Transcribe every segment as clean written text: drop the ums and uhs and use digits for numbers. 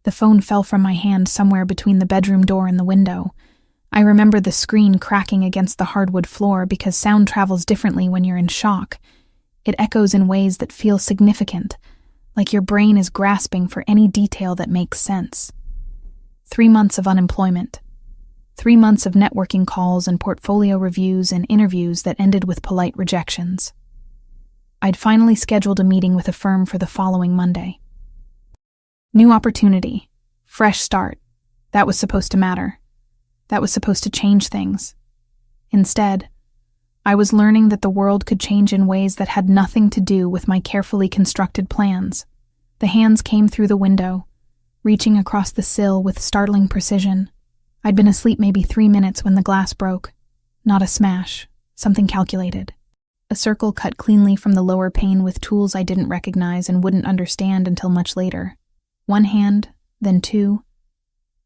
The phone fell from my hand somewhere between the bedroom door and the window. I remember the screen cracking against the hardwood floor because sound travels differently when you're in shock. It echoes in ways that feel significant, like your brain is grasping for any detail that makes sense. 3 months of unemployment. 3 months of networking calls and portfolio reviews and interviews that ended with polite rejections. I'd finally scheduled a meeting with a firm for the following Monday. New opportunity. Fresh start. That was supposed to matter. That was supposed to change things. Instead, I was learning that the world could change in ways that had nothing to do with my carefully constructed plans. The hands came through the window, reaching across the sill with startling precision. I'd been asleep maybe 3 minutes when the glass broke. Not a smash, something calculated. A circle cut cleanly from the lower pane with tools I didn't recognize and wouldn't understand until much later. 1 hand, then 2.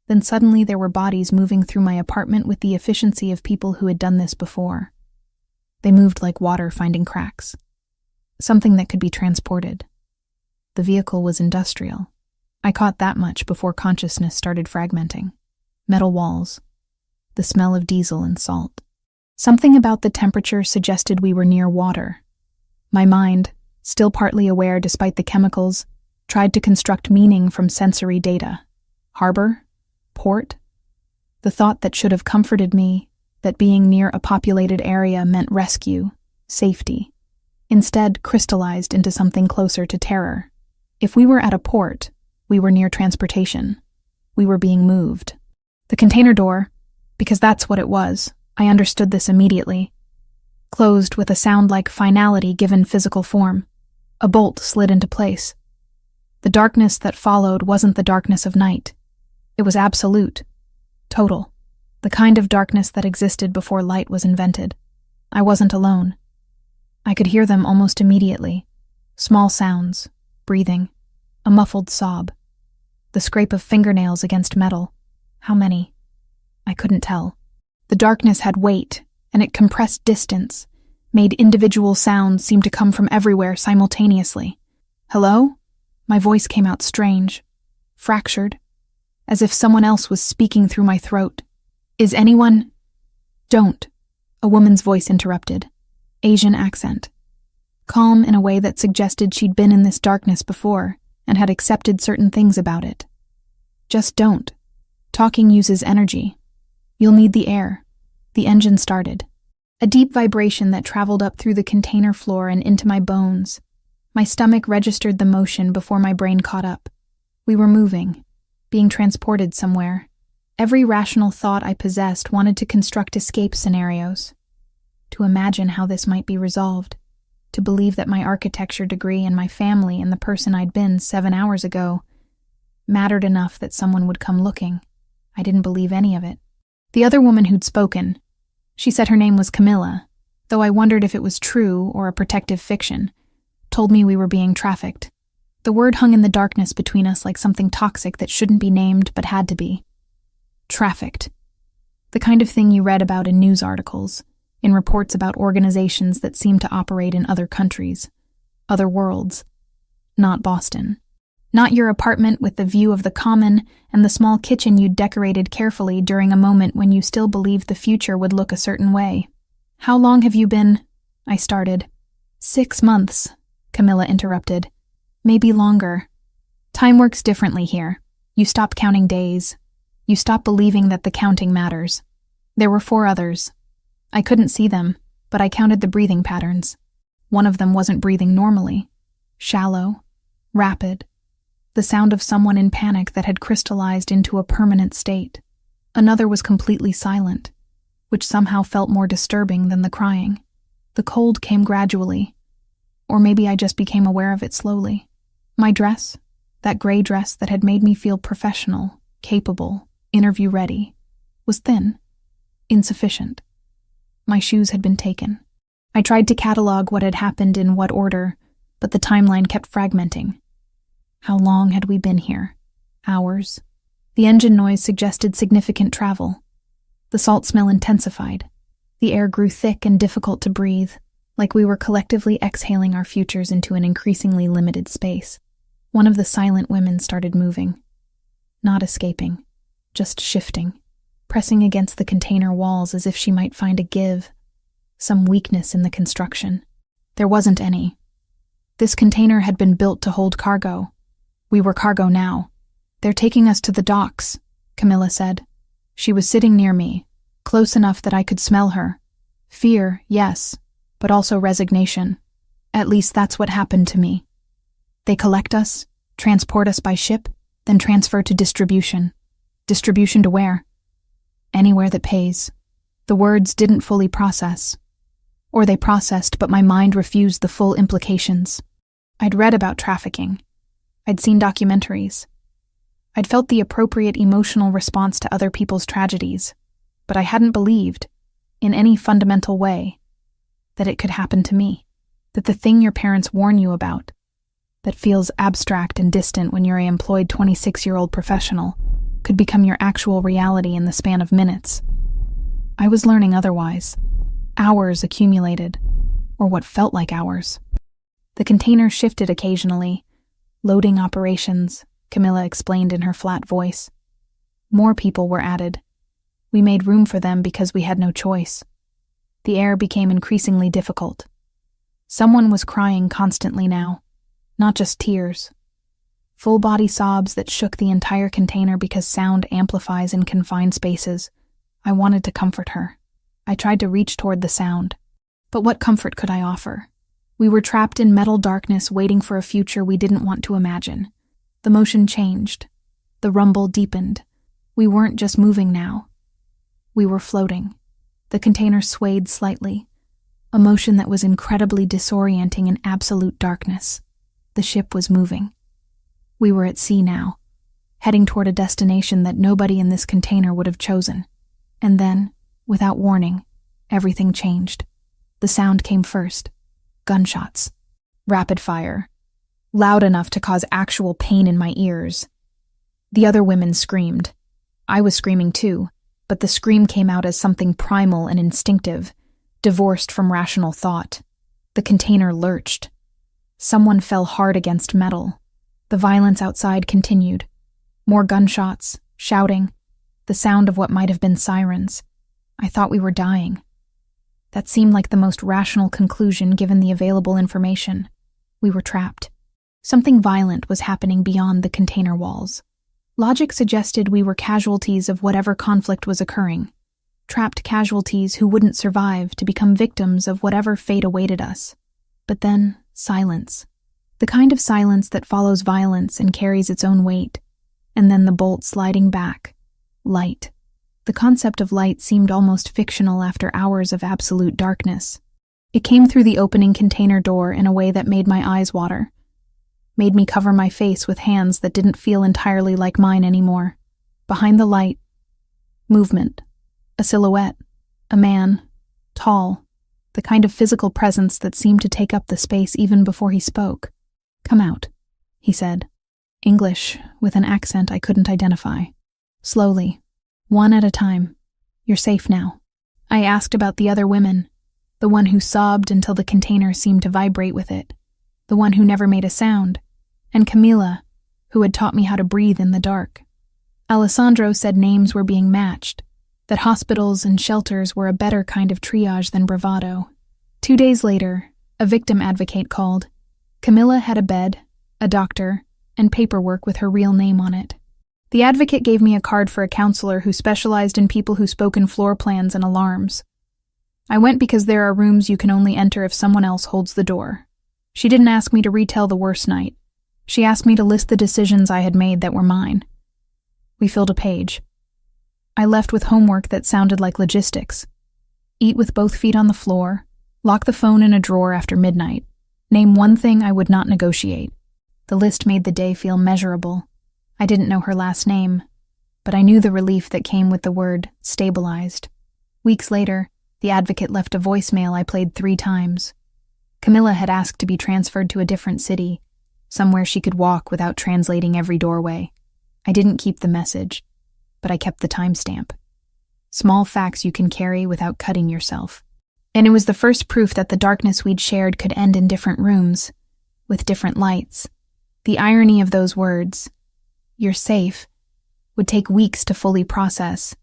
Then suddenly there were bodies moving through my apartment with the efficiency of people who had done this before. They moved like water finding cracks. Something that could be transported. The vehicle was industrial. I caught that much before consciousness started fragmenting. Metal walls. The smell of diesel and salt. Something about the temperature suggested we were near water. My mind, still partly aware despite the chemicals, tried to construct meaning from sensory data. Harbor? Port? The thought that should have comforted me, that being near a populated area meant rescue, safety, instead crystallized into something closer to terror. If we were at a port, we were near transportation. We were being moved. The container door, because that's what it was, I understood this immediately, closed with a sound like finality given physical form. A bolt slid into place. The darkness that followed wasn't the darkness of night. It was absolute, total, the kind of darkness that existed before light was invented. I wasn't alone. I could hear them almost immediately. Small sounds, breathing, a muffled sob, the scrape of fingernails against metal. How many? I couldn't tell. The darkness had weight, and it compressed distance, made individual sounds seem to come from everywhere simultaneously. Hello? My voice came out strange, fractured, as if someone else was speaking through my throat. Is anyone? Don't. A woman's voice interrupted. Asian accent. Calm in a way that suggested she'd been in this darkness before and had accepted certain things about it. Just don't. Talking uses energy. You'll need the air. The engine started. A deep vibration that traveled up through the container floor and into my bones. My stomach registered the motion before my brain caught up. We were moving, being transported somewhere. Every rational thought I possessed wanted to construct escape scenarios, to imagine how this might be resolved, to believe that my architecture degree and my family and the person I'd been 7 hours ago mattered enough that someone would come looking. I didn't believe any of it. The other woman who'd spoken, she said her name was Camilla, though I wondered if it was true or a protective fiction, told me we were being trafficked. The word hung in the darkness between us like something toxic that shouldn't be named but had to be. Trafficked. The kind of thing you read about in news articles, in reports about organizations that seem to operate in other countries, other worlds. Not Boston. Not your apartment with the view of the common and the small kitchen you'd decorated carefully during a moment when you still believed the future would look a certain way. How long have you been? I started. 6 months, Camilla interrupted. Maybe longer. Time works differently here. You stop counting days. You stop believing that the counting matters. There were 4 others. I couldn't see them, but I counted the breathing patterns. One of them wasn't breathing normally. Shallow. Rapid. The sound of someone in panic that had crystallized into a permanent state. Another was completely silent, which somehow felt more disturbing than the crying. The cold came gradually, or maybe I just became aware of it slowly. My dress, that gray dress that had made me feel professional, capable, interview-ready, was thin, insufficient. My shoes had been taken. I tried to catalog what had happened in what order, but the timeline kept fragmenting. How long had we been here? Hours? The engine noise suggested significant travel. The salt smell intensified. The air grew thick and difficult to breathe, like we were collectively exhaling our futures into an increasingly limited space. One of the silent women started moving. not escaping, just shifting, pressing against the container walls as if she might find a give, some weakness in the construction. There wasn't any. This container had been built to hold cargo. We were cargo now. "They're taking us to the docks," Camilla said. She was sitting near me, close enough that I could smell her. Fear, yes, but also resignation. At least that's what happened to me. They collect us, transport us by ship, then transfer to distribution. Distribution to where? Anywhere that pays. The words didn't fully process. Or they processed, but my mind refused the full implications. I'd read about trafficking. I'd seen documentaries. I'd felt the appropriate emotional response to other people's tragedies, but I hadn't believed, in any fundamental way, that it could happen to me. That the thing your parents warn you about, that feels abstract and distant when you're an employed 26-year-old professional, could become your actual reality in the span of minutes. I was learning otherwise. Hours accumulated, or what felt like hours. The container shifted occasionally. Loading operations, Camilla explained in her flat voice. More people were added. We made room for them because we had no choice. The air became increasingly difficult. Someone was crying constantly now, not just tears. Full-body sobs that shook the entire container because sound amplifies in confined spaces. I wanted to comfort her. I tried to reach toward the sound. But what comfort could I offer? We were trapped in metal darkness waiting for a future we didn't want to imagine. The motion changed. The rumble deepened. We weren't just moving now. We were floating. The container swayed slightly, a motion that was incredibly disorienting in absolute darkness. The ship was moving. We were at sea now, heading toward a destination that nobody in this container would have chosen. And then, without warning, everything changed. The sound came first. Gunshots. Rapid fire. Loud enough to cause actual pain in my ears. The other women screamed. I was screaming too, but the scream came out as something primal and instinctive, divorced from rational thought. The container lurched. Someone fell hard against metal. The violence outside continued. More gunshots, shouting, the sound of what might have been sirens. I thought we were dying. That seemed like the most rational conclusion given the available information. We were trapped. Something violent was happening beyond the container walls. Logic suggested we were casualties of whatever conflict was occurring. Trapped casualties who wouldn't survive to become victims of whatever fate awaited us. But then, silence. The kind of silence that follows violence and carries its own weight. And then the bolt sliding back. Light. The concept of light seemed almost fictional after hours of absolute darkness. It came through the opening container door in a way that made my eyes water. Made me cover my face with hands that didn't feel entirely like mine anymore. Behind the light, movement. A silhouette. A man. Tall. The kind of physical presence that seemed to take up the space even before he spoke. "Come out," he said. English, with an accent I couldn't identify. Slowly. One at a time. "You're safe now." I asked about the other women. The one who sobbed until the container seemed to vibrate with it. The one who never made a sound. And Camilla, who had taught me how to breathe in the dark. Alessandro said names were being matched, that hospitals and shelters were a better kind of triage than bravado. 2 days later, a victim advocate called. Camilla had a bed, a doctor, and paperwork with her real name on it. The advocate gave me a card for a counselor who specialized in people who spoke in floor plans and alarms. I went because there are rooms you can only enter if someone else holds the door. She didn't ask me to retell the worst night. She asked me to list the decisions I had made that were mine. We filled a page. I left with homework that sounded like logistics. Eat with both feet on the floor, lock the phone in a drawer after midnight, name one thing I would not negotiate. The list made the day feel measurable. I didn't know her last name, but I knew the relief that came with the word stabilized. Weeks later, the advocate left a voicemail I played 3 times. Camilla had asked to be transferred to a different city, somewhere she could walk without translating every doorway. I didn't keep the message, but I kept the timestamp. Small facts you can carry without cutting yourself. And it was the first proof that the darkness we'd shared could end in different rooms, with different lights. The irony of those words, "You're safe," would take weeks to fully process.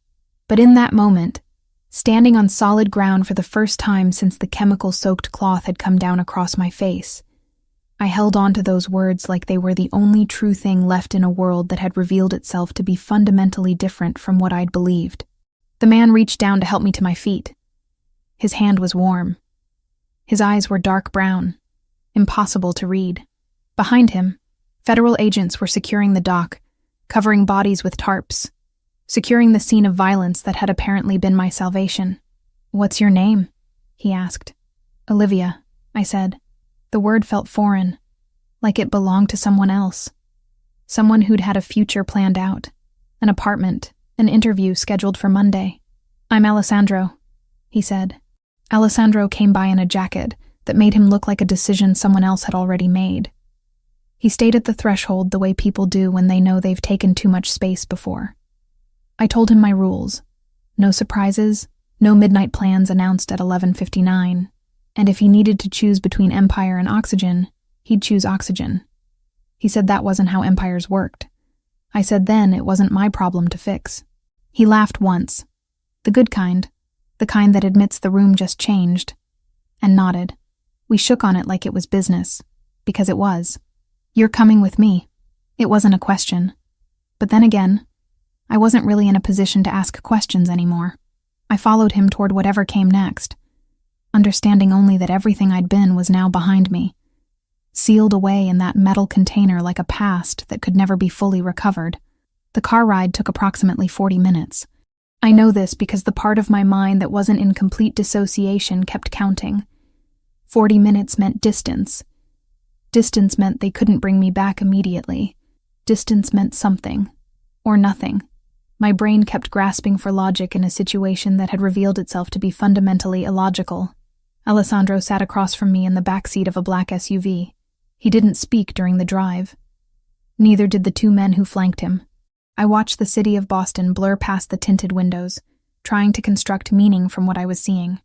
But in that moment, standing on solid ground for the first time since the chemical-soaked cloth had come down across my face, I held on to those words like they were the only true thing left in a world that had revealed itself to be fundamentally different from what I'd believed. The man reached down to help me to my feet. His hand was warm. His eyes were dark brown, impossible to read. Behind him, federal agents were securing the dock, covering bodies with tarps, securing the scene of violence that had apparently been my salvation. "What's your name?" he asked. "Olivia," I said. The word felt foreign, like it belonged to someone else. Someone who'd had a future planned out, an apartment, an interview scheduled for Monday. "I'm Alessandro," he said. Alessandro came by in a jacket that made him look like a decision someone else had already made. He stayed at the threshold the way people do when they know they've taken too much space before. I told him my rules. No surprises, no midnight plans announced at 11:59. And if he needed to choose between Empire and Oxygen, he'd choose Oxygen. He said that wasn't how empires worked. I said then it wasn't my problem to fix. He laughed once, the good kind, the kind that admits the room just changed, and nodded. We shook on it like it was business, because it was. "You're coming with me." It wasn't a question. But then again, I wasn't really in a position to ask questions anymore. I followed him toward whatever came next, understanding only that everything I'd been was now behind me, sealed away in that metal container like a past that could never be fully recovered. The car ride took approximately 40 minutes. I know this because the part of my mind that wasn't in complete dissociation kept counting. 40 minutes meant distance. Distance meant they couldn't bring me back immediately. Distance meant something, or nothing. My brain kept grasping for logic in a situation that had revealed itself to be fundamentally illogical. Alessandro sat across from me in the backseat of a black SUV. He didn't speak during the drive. Neither did the two men who flanked him. I watched the city of Boston blur past the tinted windows, trying to construct meaning from what I was seeing.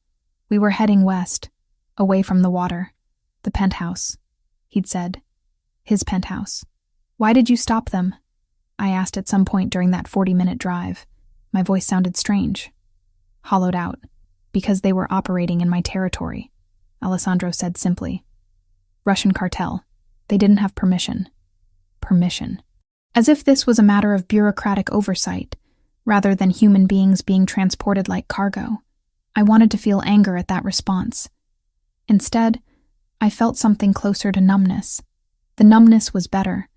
We were heading west, away from the water. "The penthouse," he'd said. His penthouse. "Why did you stop them?" I asked at some point during that 40-minute drive. My voice sounded strange, hollowed out. "Because they were operating in my territory," Alessandro said simply. "Russian cartel. They didn't have permission." Permission. As if this was a matter of bureaucratic oversight, rather than human beings being transported like cargo. I wanted to feel anger at that response. Instead, I felt something closer to numbness. The numbness was better.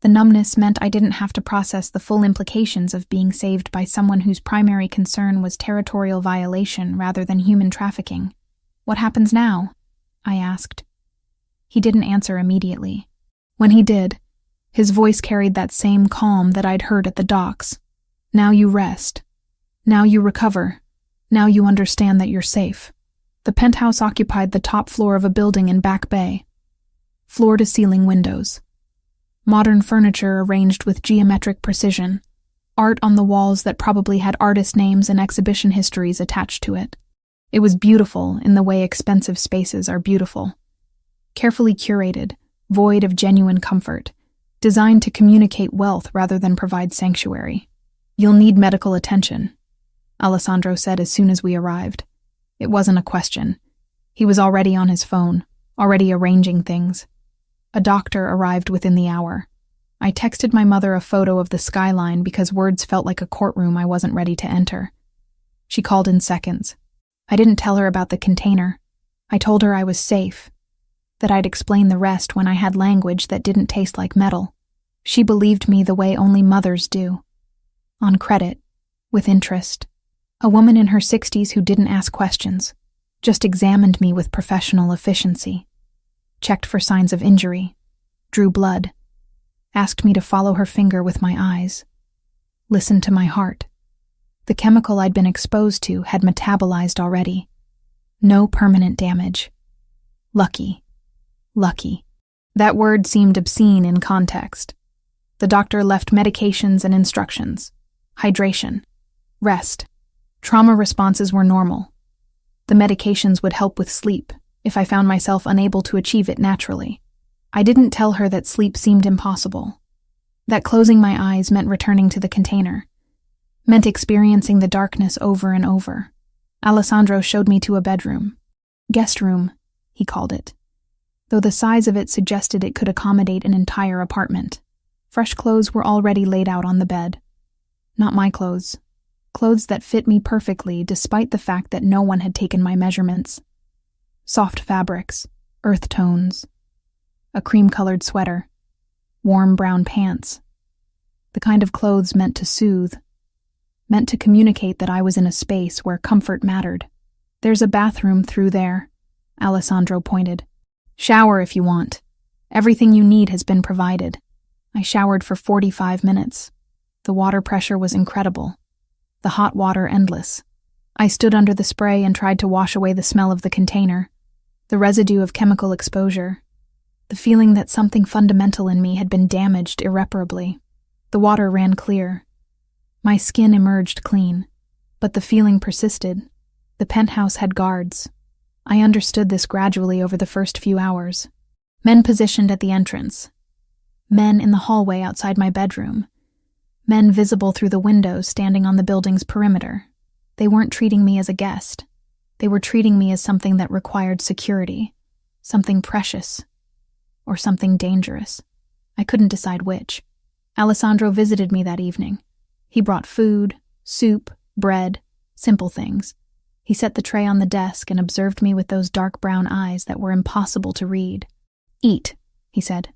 The numbness meant I didn't have to process the full implications of being saved by someone whose primary concern was territorial violation rather than human trafficking. "What happens now?" I asked. He didn't answer immediately. When he did, his voice carried that same calm that I'd heard at the docks. "Now you rest. Now you recover. Now you understand that you're safe." The penthouse occupied the top floor of a building in Back Bay. Floor-to-ceiling windows. Modern furniture arranged with geometric precision. Art on the walls that probably had artist names and exhibition histories attached to it. It was beautiful in the way expensive spaces are beautiful. Carefully curated, void of genuine comfort, designed to communicate wealth rather than provide sanctuary. "You'll need medical attention," Alessandro said as soon as we arrived. It wasn't a question. He was already on his phone, already arranging things. A doctor arrived within the hour. I texted my mother a photo of the skyline because words felt like a courtroom I wasn't ready to enter. She called in seconds. I didn't tell her about the container. I told her I was safe, that I'd explain the rest when I had language that didn't taste like metal. She believed me the way only mothers do. On credit, with interest. A woman in her 60s who didn't ask questions, just examined me with professional efficiency. Checked for signs of injury, drew blood, asked me to follow her finger with my eyes, listened to my heart. The chemical I'd been exposed to had metabolized already. No permanent damage. Lucky. Lucky. That word seemed obscene in context. The doctor left medications and instructions. Hydration. Rest. Trauma responses were normal. The medications would help with sleep if I found myself unable to achieve it naturally. I didn't tell her that sleep seemed impossible. That closing my eyes meant returning to the container, meant experiencing the darkness over and over. Alessandro showed me to a bedroom. Guest room, he called it, though the size of it suggested it could accommodate an entire apartment. Fresh clothes were already laid out on the bed. Not my clothes. Clothes that fit me perfectly despite the fact that no one had taken my measurements. Soft fabrics, earth tones, a cream-colored sweater, warm brown pants. The kind of clothes meant to soothe, meant to communicate that I was in a space where comfort mattered. There's a bathroom through there, Alessandro pointed. Shower if you want. Everything you need has been provided. I showered for 45 minutes. The water pressure was incredible. The hot water endless. I stood under the spray and tried to wash away the smell of the container, the residue of chemical exposure, the feeling that something fundamental in me had been damaged irreparably. The water ran clear. My skin emerged clean, but the feeling persisted. The penthouse had guards. I understood this gradually over the first few hours. Men positioned at the entrance. Men in the hallway outside my bedroom. Men visible through the windows standing on the building's perimeter. They weren't treating me as a guest. They were treating me as something that required security, something precious, or something dangerous. I couldn't decide which. Alessandro visited me that evening. He brought food, soup, bread, simple things. He set the tray on the desk and observed me with those dark brown eyes that were impossible to read. Eat, he said.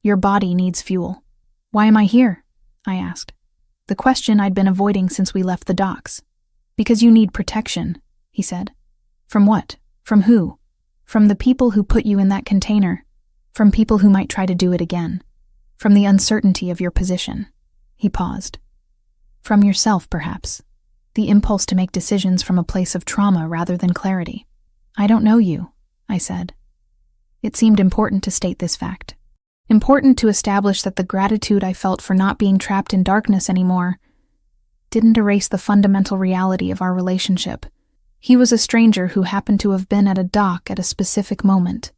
Your body needs fuel. Why am I here? I asked. The question I'd been avoiding since we left the docks. Because you need protection, he said. From what? From who? From the people who put you in that container. From people who might try to do it again. From the uncertainty of your position. He paused. From yourself, perhaps. The impulse to make decisions from a place of trauma rather than clarity. I don't know you, I said. It seemed important to state this fact. Important to establish that the gratitude I felt for not being trapped in darkness anymore didn't erase the fundamental reality of our relationship. He was a stranger who happened to have been at a dock at a specific moment.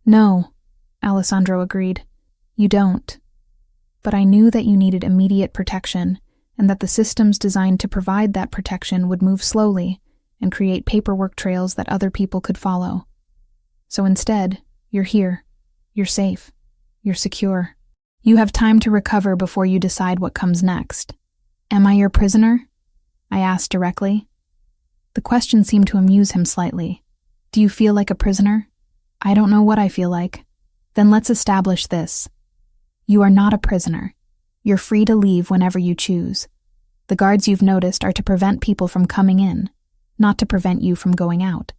No, Alessandro agreed. You don't. But I knew that you needed immediate protection, and that the systems designed to provide that protection would move slowly and create paperwork trails that other people could follow. So instead, you're here. You're safe. You're secure. You have time to recover before you decide what comes next. Am I your prisoner? I asked directly. The question seemed to amuse him slightly. Do you feel like a prisoner? I don't know what I feel like. Then let's establish this. You are not a prisoner. You're free to leave whenever you choose. The guards you've noticed are to prevent people from coming in, not to prevent you from going out.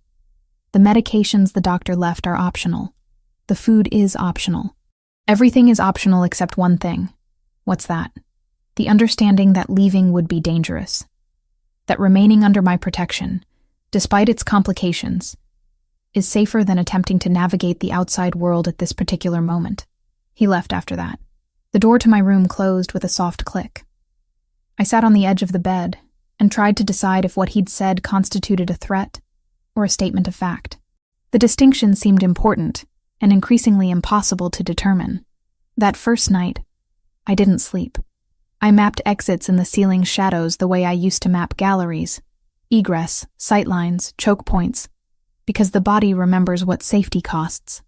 The medications the doctor left are optional. The food is optional. Everything is optional except one thing. What's that? The understanding that leaving would be dangerous. That remaining under my protection, despite its complications, is safer than attempting to navigate the outside world at this particular moment. He left after that. The door to my room closed with a soft click. I sat on the edge of the bed and tried to decide if what he'd said constituted a threat or a statement of fact. The distinction seemed important and increasingly impossible to determine. That first night, I didn't sleep. I mapped exits in the ceiling's shadows the way I used to map galleries, egress, sightlines, choke points, because the body remembers what safety costs.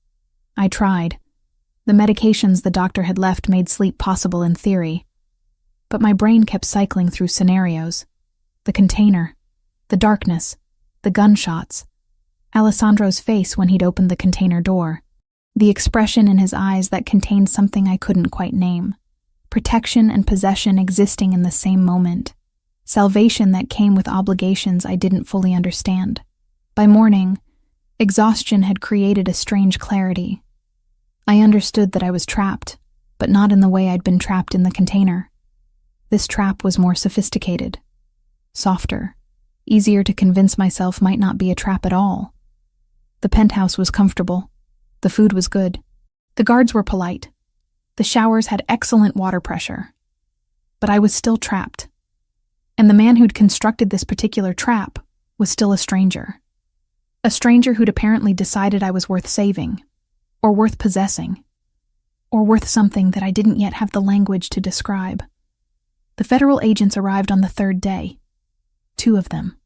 I tried. The medications the doctor had left made sleep possible in theory. But my brain kept cycling through scenarios. The container, the darkness, the gunshots, Alessandro's face when he'd opened the container door, the expression in his eyes that contained something I couldn't quite name, protection and possession existing in the same moment, salvation that came with obligations I didn't fully understand. By morning, exhaustion had created a strange clarity. I understood that I was trapped, but not in the way I'd been trapped in the container. This trap was more sophisticated, softer, easier to convince myself might not be a trap at all. The penthouse was comfortable. The food was good. The guards were polite. The showers had excellent water pressure. But I was still trapped. And the man who'd constructed this particular trap was still a stranger. A stranger who'd apparently decided I was worth saving, or worth possessing. or worth something that I didn't yet have the language to describe. The federal agents arrived on the third day. 2 of them.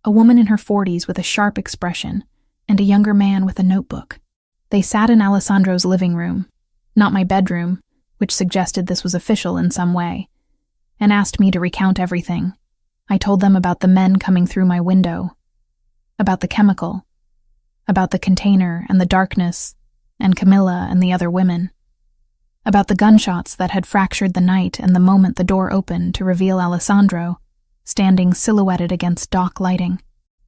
A woman in her 40s with a sharp expression, and a younger man with a notebook. They sat in Alessandro's living room, not my bedroom, which suggested this was official in some way, and asked me to recount everything. I told them about the men coming through my window, about the chemical, about the container and the darkness, and Camilla and the other women, about the gunshots that had fractured the night and the moment the door opened to reveal Alessandro, standing silhouetted against dock lighting.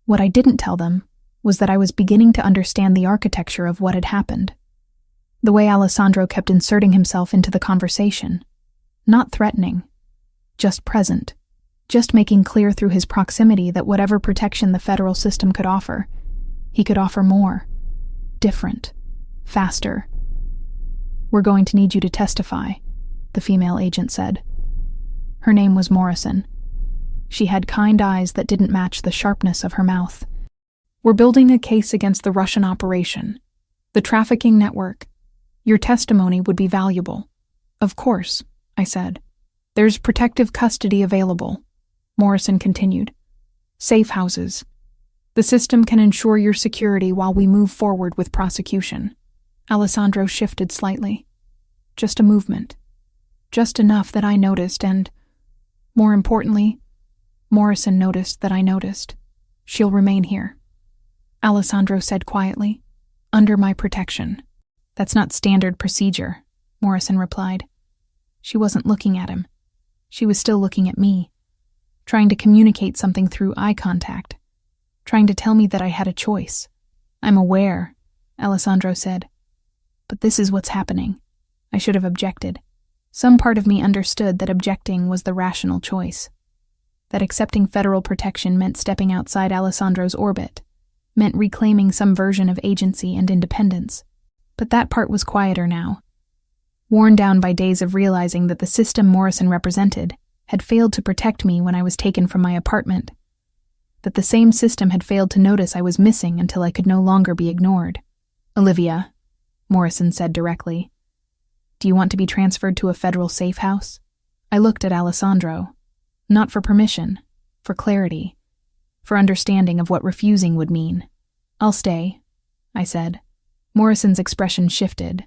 What I didn't tell them was that I was beginning to understand the architecture of what had happened. The way Alessandro kept inserting himself into the conversation, not threatening, just present, just making clear through his proximity that whatever protection the federal system could offer, he could offer more, different, faster. "We're going to need you to testify," the female agent said. Her name was Morrison. She had kind eyes that didn't match the sharpness of her mouth. "We're building a case against the Russian operation, the trafficking network. Your testimony would be valuable." "Of course," I said. "There's protective custody available," Morrison continued. "Safe houses. The system can ensure your security while we move forward with prosecution." Alessandro shifted slightly. Just a movement. Just enough that I noticed and, more importantly, Morrison noticed that I noticed. "She'll remain here," Alessandro said quietly, "under my protection." "That's not standard procedure," Morrison replied. She wasn't looking at him. She was still looking at me, trying to communicate something through eye contact, trying to tell me that I had a choice. "I'm aware," Alessandro said. "But this is what's happening." I should have objected. Some part of me understood that objecting was the rational choice, that accepting federal protection meant stepping outside Alessandro's orbit, meant reclaiming some version of agency and independence. But that part was quieter now, worn down by days of realizing that the system Morrison represented had failed to protect me when I was taken from my apartment, that the same system had failed to notice I was missing until I could no longer be ignored. "Olivia," Morrison said directly, "do you want to be transferred to a federal safe house?" I looked at Alessandro, not for permission, for clarity, for understanding of what refusing would mean. "I'll stay," I said. Morrison's expression shifted.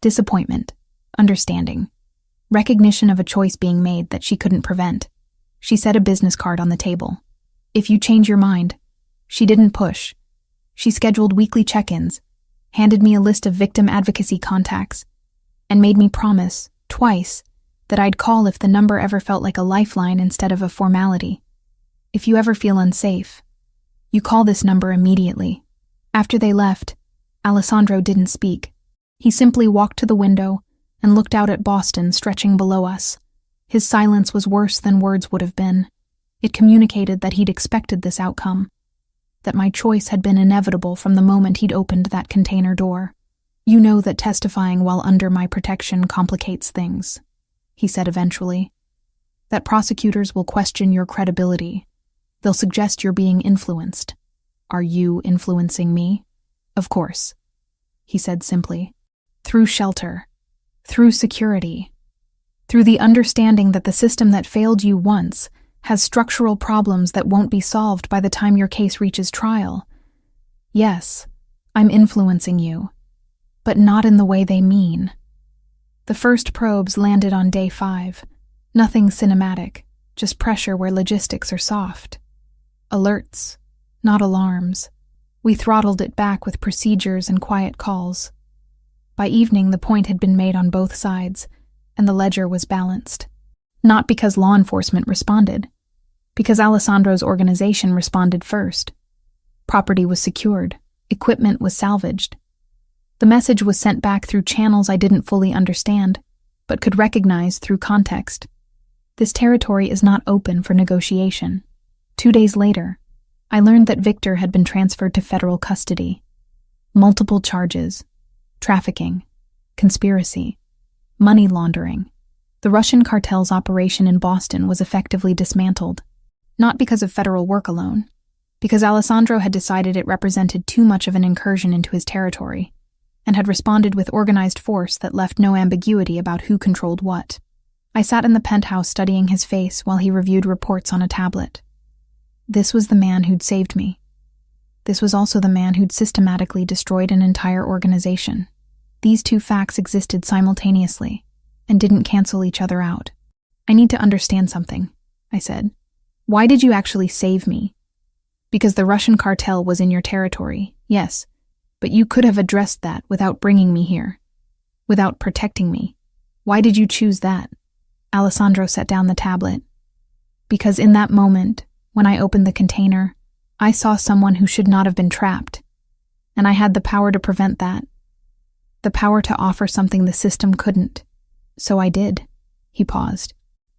Disappointment, understanding, recognition of a choice being made that she couldn't prevent. She set a business card on the table. "If you change your mind." She didn't push. She scheduled weekly check-ins, handed me a list of victim advocacy contacts, and made me promise, twice, that I'd call if the number ever felt like a lifeline instead of a formality. "If you ever feel unsafe, you call this number immediately." After they left, Alessandro didn't speak. He simply walked to the window and looked out at Boston stretching below us. His silence was worse than words would have been. It communicated that he'd expected this outcome, that my choice had been inevitable from the moment he'd opened that container door. "You know that testifying while under my protection complicates things," he said eventually. "That prosecutors will question your credibility. They'll suggest you're being influenced. Are you influencing me?" "Of course," he said simply. "Through shelter, through security, through the understanding that the system that failed you once has structural problems that won't be solved by the time your case reaches trial. Yes, I'm influencing you, but not in the way they mean." The first probes landed on day 5. Nothing cinematic, just pressure where logistics are soft. Alerts, not alarms. We throttled it back with procedures and quiet calls. By evening, the point had been made on both sides, and the ledger was balanced. Not because law enforcement responded, because Alessandro's organization responded first. Property was secured, equipment was salvaged. The message was sent back through channels I didn't fully understand, but could recognize through context. This territory is not open for negotiation. 2 days later, I learned that Victor had been transferred to federal custody. Multiple charges: trafficking, conspiracy, money laundering. The Russian cartel's operation in Boston was effectively dismantled, not because of federal work alone, because Alessandro had decided it represented too much of an incursion into his territory. and had responded with organized force that left no ambiguity about who controlled what. I sat in the penthouse studying his face while he reviewed reports on a tablet. This was the man who'd saved me. This was also the man who'd systematically destroyed an entire organization. These two facts existed simultaneously and didn't cancel each other out. "I need to understand something," I said. "Why did you actually save me?" "Because the Russian cartel was in your territory, yes, but you could have addressed that without bringing me here, without protecting me. Why did you choose that?" Alessandro set down the tablet. "Because in that moment, when I opened the container, I saw someone who should not have been trapped, and I had the power to prevent that, the power to offer something the system couldn't. So I did." He paused.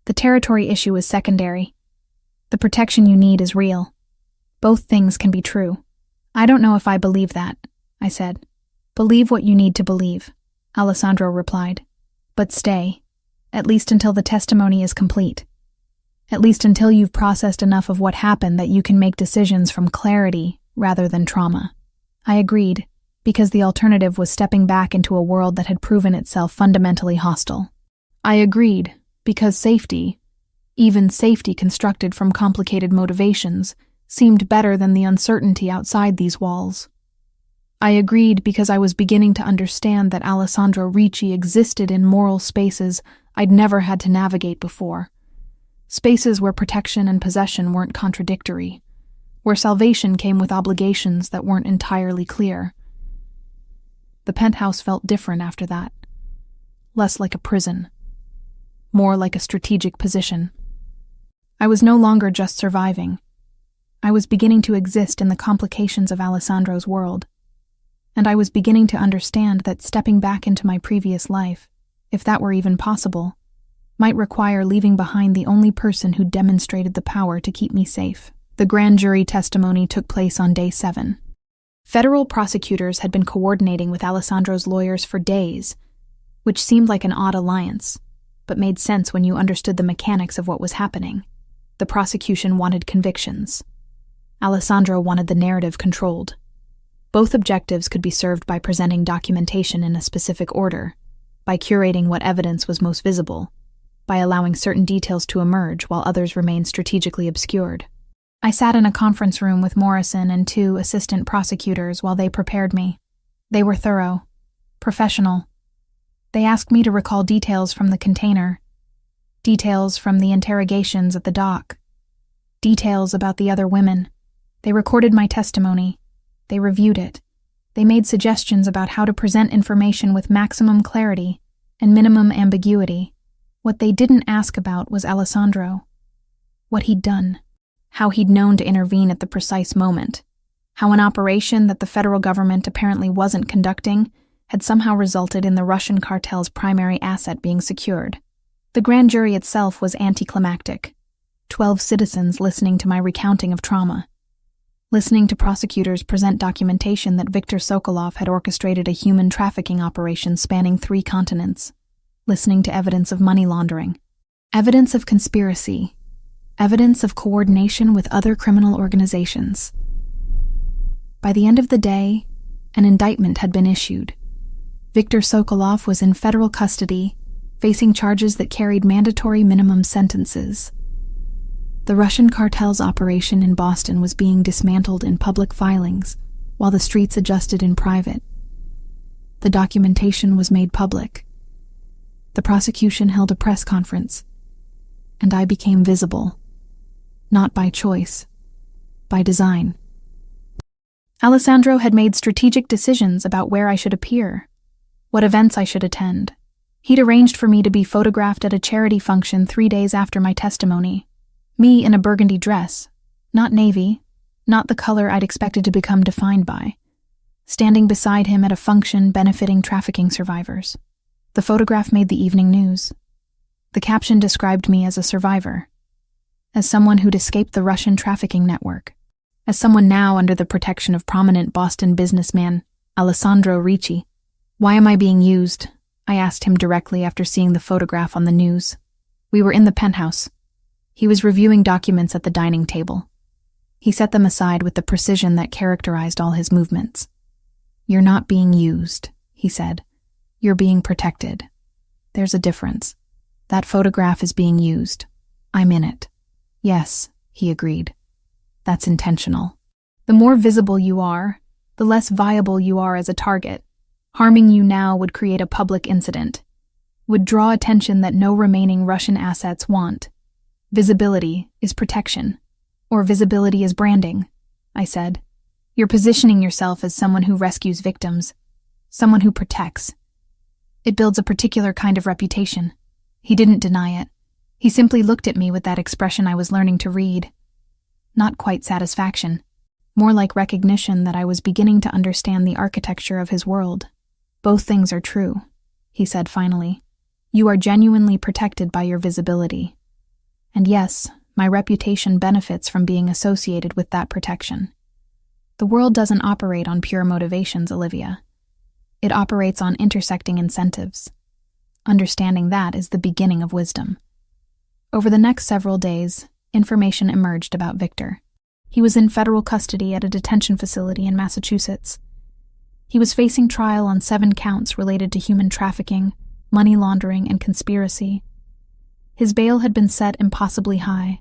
"The territory issue is secondary. The protection you need is real. Both things can be true." "I don't know if I believe that," I said. "Believe what you need to believe," Alessandro replied. "But stay, at least until the testimony is complete. At least until you've processed enough of what happened that you can make decisions from clarity rather than trauma." I agreed, because the alternative was stepping back into a world that had proven itself fundamentally hostile. I agreed, because safety, even safety constructed from complicated motivations, seemed better than the uncertainty outside these walls. I agreed because I was beginning to understand that Alessandro Ricci existed in moral spaces I'd never had to navigate before. Spaces where protection and possession weren't contradictory, where salvation came with obligations that weren't entirely clear. The penthouse felt different after that. Less like a prison. More like a strategic position. I was no longer just surviving. I was beginning to exist in the complications of Alessandro's world. And I was beginning to understand that stepping back into my previous life, if that were even possible, might require leaving behind the only person who demonstrated the power to keep me safe. The grand jury testimony took place on day 7. Federal prosecutors had been coordinating with Alessandro's lawyers for days, which seemed like an odd alliance, but made sense when you understood the mechanics of what was happening. The prosecution wanted convictions. Alessandro wanted the narrative controlled. Both objectives could be served by presenting documentation in a specific order, by curating what evidence was most visible, by allowing certain details to emerge while others remained strategically obscured. I sat in a conference room with Morrison and 2 assistant prosecutors while they prepared me. They were thorough, professional. They asked me to recall details from the container, details from the interrogations at the dock, details about the other women. They recorded my testimony. They reviewed it. They made suggestions about how to present information with maximum clarity and minimum ambiguity. What they didn't ask about was Alessandro. What he'd done. How he'd known to intervene at the precise moment. How an operation that the federal government apparently wasn't conducting had somehow resulted in the Russian cartel's primary asset being secured. The grand jury itself was anticlimactic. 12 citizens listening to my recounting of trauma. Listening to prosecutors present documentation that Viktor Sokolov had orchestrated a human trafficking operation spanning 3 continents. Listening to evidence of money laundering. Evidence of conspiracy. Evidence of coordination with other criminal organizations. By the end of the day, an indictment had been issued. Viktor Sokolov was in federal custody, facing charges that carried mandatory minimum sentences. The Russian cartel's operation in Boston was being dismantled in public filings, while the streets adjusted in private. The documentation was made public. The prosecution held a press conference, and I became visible. Not by choice, by design. Alessandro had made strategic decisions about where I should appear, what events I should attend. He'd arranged for me to be photographed at a charity function 3 days after my testimony. Me in a burgundy dress, not navy, not the color I'd expected to become defined by, standing beside him at a function benefiting trafficking survivors. The photograph made the evening news. The caption described me as a survivor, as someone who'd escaped the Russian trafficking network, as someone now under the protection of prominent Boston businessman Alessandro Ricci. "Why am I being used?" I asked him directly after seeing the photograph on the news. We were in the penthouse. He was reviewing documents at the dining table. He set them aside with the precision that characterized all his movements. "You're not being used," he said. "You're being protected. There's a difference. That photograph is being used. I'm in it." "Yes," he agreed. "That's intentional. The more visible you are, the less viable you are as a target. Harming you now would create a public incident, would draw attention that no remaining Russian assets want. Visibility is protection, or visibility is branding," I said. "You're positioning yourself as someone who rescues victims, someone who protects. It builds a particular kind of reputation." He didn't deny it. He simply looked at me with that expression I was learning to read. Not quite satisfaction, more like recognition that I was beginning to understand the architecture of his world. "Both things are true," he said finally. "You are genuinely protected by your visibility. And yes, my reputation benefits from being associated with that protection. The world doesn't operate on pure motivations, Olivia. It operates on intersecting incentives. Understanding that is the beginning of wisdom." Over the next several days, information emerged about Victor. He was in federal custody at a detention facility in Massachusetts. He was facing trial on 7 counts related to human trafficking, money laundering, and conspiracy. His bail had been set impossibly high.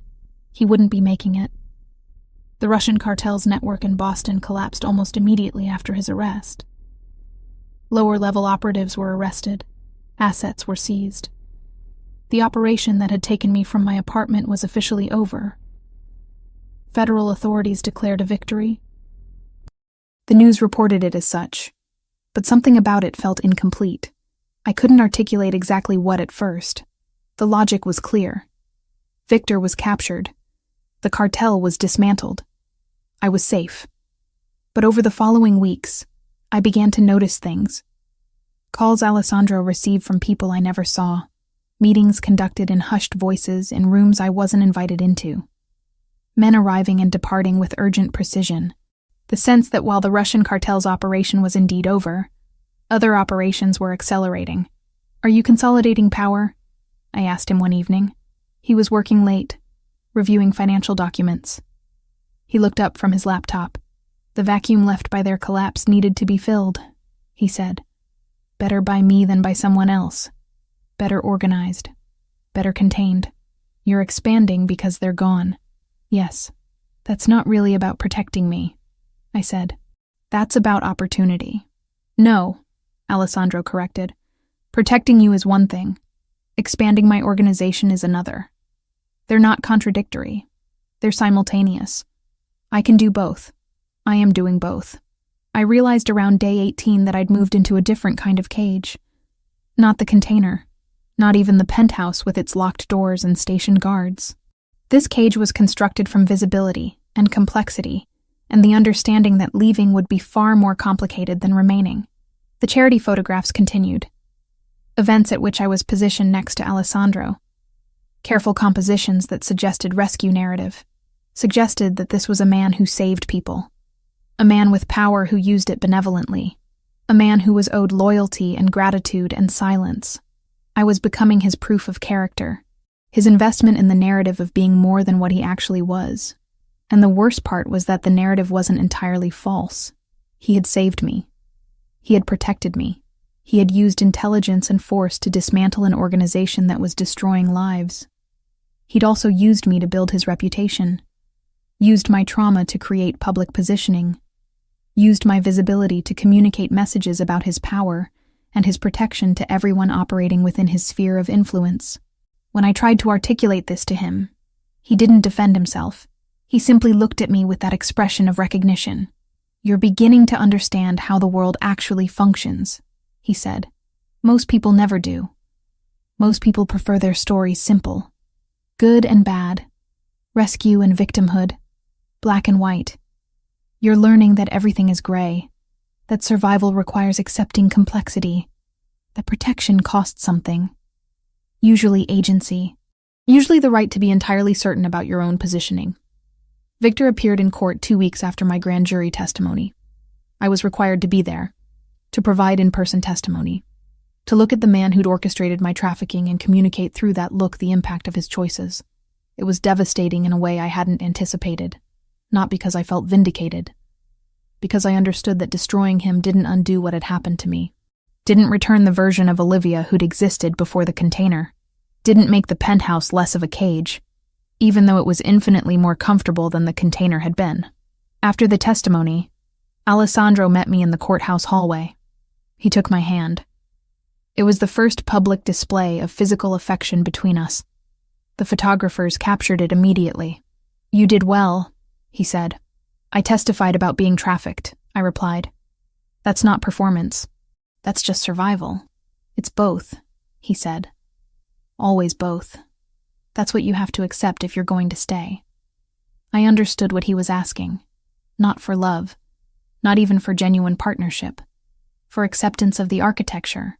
He wouldn't be making it. The Russian cartel's network in Boston collapsed almost immediately after his arrest. Lower-level operatives were arrested. Assets were seized. The operation that had taken me from my apartment was officially over. Federal authorities declared a victory. The news reported it as such, but something about it felt incomplete. I couldn't articulate exactly what at first. The logic was clear. Victor was captured. The cartel was dismantled. I was safe. But over the following weeks, I began to notice things. Calls Alessandro received from people I never saw. Meetings conducted in hushed voices in rooms I wasn't invited into. Men arriving and departing with urgent precision. The sense that while the Russian cartel's operation was indeed over, other operations were accelerating. "Are you consolidating power?" I asked him one evening. He was working late, reviewing financial documents. He looked up from his laptop. "The vacuum left by their collapse needed to be filled," he said. "Better by me than by someone else. Better organized. Better contained. You're expanding because they're gone." "Yes, that's not really about protecting me," I said. "That's about opportunity." "No," Alessandro corrected. "Protecting you is one thing. Expanding my organization is another. They're not contradictory. They're simultaneous. I can do both. I am doing both." I realized around day 18 that I'd moved into a different kind of cage. Not the container. Not even the penthouse with its locked doors and stationed guards. This cage was constructed from visibility and complexity, and the understanding that leaving would be far more complicated than remaining. The charity photographs continued. Events at which I was positioned next to Alessandro. Careful compositions that suggested rescue narrative. Suggested that this was a man who saved people. A man with power who used it benevolently. A man who was owed loyalty and gratitude and silence. I was becoming his proof of character. His investment in the narrative of being more than what he actually was. And the worst part was that the narrative wasn't entirely false. He had saved me. He had protected me. He had used intelligence and force to dismantle an organization that was destroying lives. He'd also used me to build his reputation. Used my trauma to create public positioning. Used my visibility to communicate messages about his power and his protection to everyone operating within his sphere of influence. When I tried to articulate this to him, he didn't defend himself. He simply looked at me with that expression of recognition. "You're beginning to understand how the world actually functions," he said. "Most people never do. Most people prefer their stories simple. Good and bad. Rescue and victimhood. Black and white. You're learning that everything is gray. That survival requires accepting complexity. That protection costs something. Usually agency. Usually the right to be entirely certain about your own positioning." Victor appeared in court 2 weeks after my grand jury testimony. I was required to be there, to provide in-person testimony, to look at the man who'd orchestrated my trafficking and communicate through that look the impact of his choices. It was devastating in a way I hadn't anticipated, not because I felt vindicated, because I understood that destroying him didn't undo what had happened to me. Didn't return the version of Olivia who'd existed before the container. Didn't make the penthouse less of a cage, even though it was infinitely more comfortable than the container had been. After the testimony, Alessandro met me in the courthouse hallway. He took my hand. It was the first public display of physical affection between us. The photographers captured it immediately. "You did well," he said. "I testified about being trafficked," I replied. "That's not performance. That's just survival. It's both," he said. "Always both. That's what you have to accept if you're going to stay." I understood what he was asking. Not for love. Not even for genuine partnership. For acceptance of the architecture.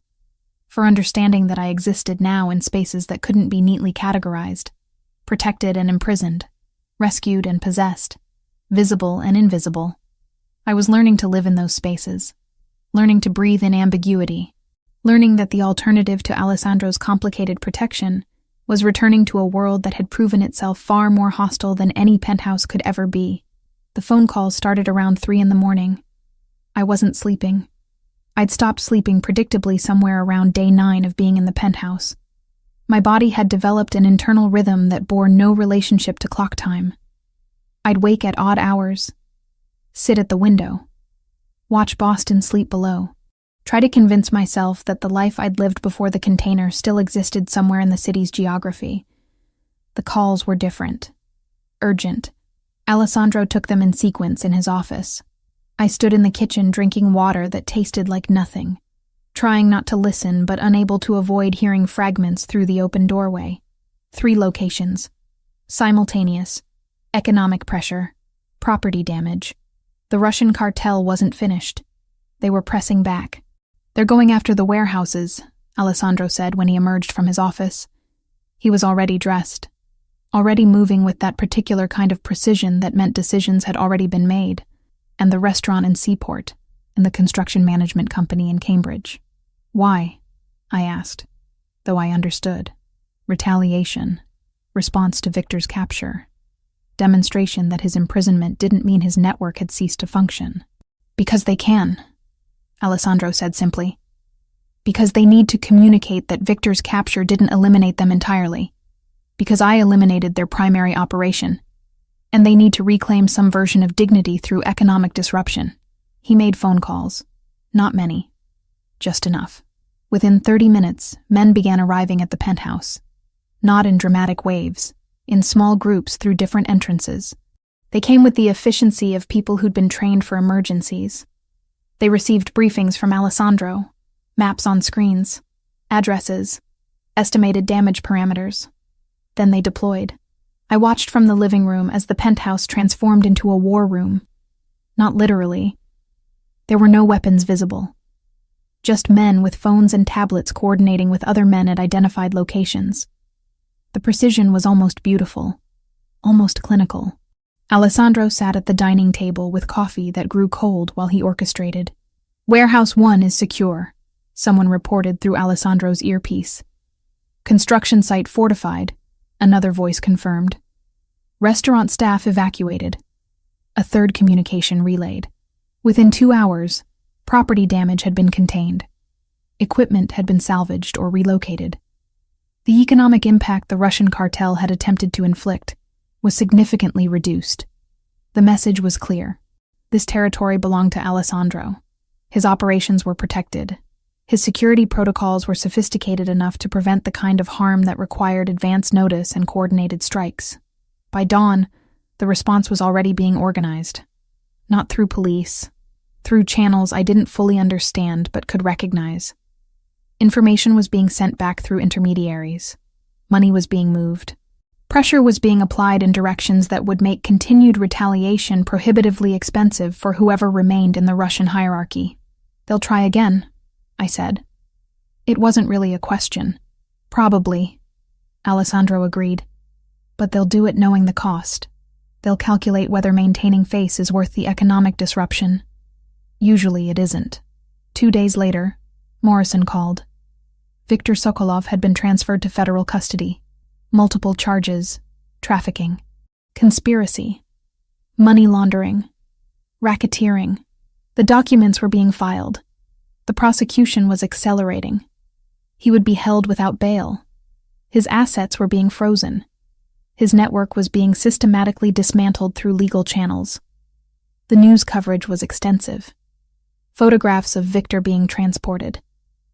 For understanding that I existed now in spaces that couldn't be neatly categorized. Protected and imprisoned. Rescued and possessed. Visible and invisible. I was learning to live in those spaces. Learning to breathe in ambiguity. Learning that the alternative to Alessandro's complicated protection was returning to a world that had proven itself far more hostile than any penthouse could ever be. The phone calls started around 3 a.m. I wasn't sleeping. I'd stopped sleeping predictably somewhere around day 9 of being in the penthouse. My body had developed an internal rhythm that bore no relationship to clock time. I'd wake at odd hours, sit at the window, watch Boston sleep below, try to convince myself that the life I'd lived before the container still existed somewhere in the city's geography. The calls were different. Urgent. Alessandro took them in sequence in his office. I stood in the kitchen drinking water that tasted like nothing, trying not to listen but unable to avoid hearing fragments through the open doorway. 3 locations. Simultaneous. Economic pressure. Property damage. The Russian cartel wasn't finished. They were pressing back. "They're going after the warehouses," Alessandro said when he emerged from his office. He was already dressed. Already moving with that particular kind of precision that meant decisions had already been made, and the restaurant in Seaport, and the construction management company in Cambridge. "Why?" I asked, though I understood. Retaliation. Response to Victor's capture. Demonstration that his imprisonment didn't mean his network had ceased to function. "Because they can," Alessandro said simply. "Because they need to communicate that Victor's capture didn't eliminate them entirely. Because I eliminated their primary operation. And they need to reclaim some version of dignity through economic disruption." He made phone calls. Not many. Just enough. Within 30 minutes, men began arriving at the penthouse. Not in dramatic waves. In small groups through different entrances. They came with the efficiency of people who'd been trained for emergencies. They received briefings from Alessandro, maps on screens, addresses, estimated damage parameters. Then they deployed. I watched from the living room as the penthouse transformed into a war room. Not literally. There were no weapons visible. Just men with phones and tablets coordinating with other men at identified locations. The precision was almost beautiful, almost clinical. Alessandro sat at the dining table with coffee that grew cold while he orchestrated. "Warehouse 1 is secure," someone reported through Alessandro's earpiece. "Construction site fortified," another voice confirmed. "Restaurant staff evacuated." A third communication relayed. Within 2 hours, property damage had been contained. Equipment had been salvaged or relocated. The economic impact the Russian cartel had attempted to inflict was significantly reduced. The message was clear. This territory belonged to Alessandro. His operations were protected. His security protocols were sophisticated enough to prevent the kind of harm that required advance notice and coordinated strikes. By dawn, the response was already being organized. Not through police. Through channels I didn't fully understand but could recognize. Information was being sent back through intermediaries. Money was being moved. Pressure was being applied in directions that would make continued retaliation prohibitively expensive for whoever remained in the Russian hierarchy. "They'll try again," I said. It wasn't really a question. "Probably," Alessandro agreed. "But they'll do it knowing the cost. They'll calculate whether maintaining face is worth the economic disruption. Usually it isn't." 2 days later, Morrison called. Viktor Sokolov had been transferred to federal custody. Multiple charges: trafficking, conspiracy, money laundering, racketeering. The documents were being filed. The prosecution was accelerating. He would be held without bail. His assets were being frozen. His network was being systematically dismantled through legal channels. The news coverage was extensive. Photographs of Victor being transported.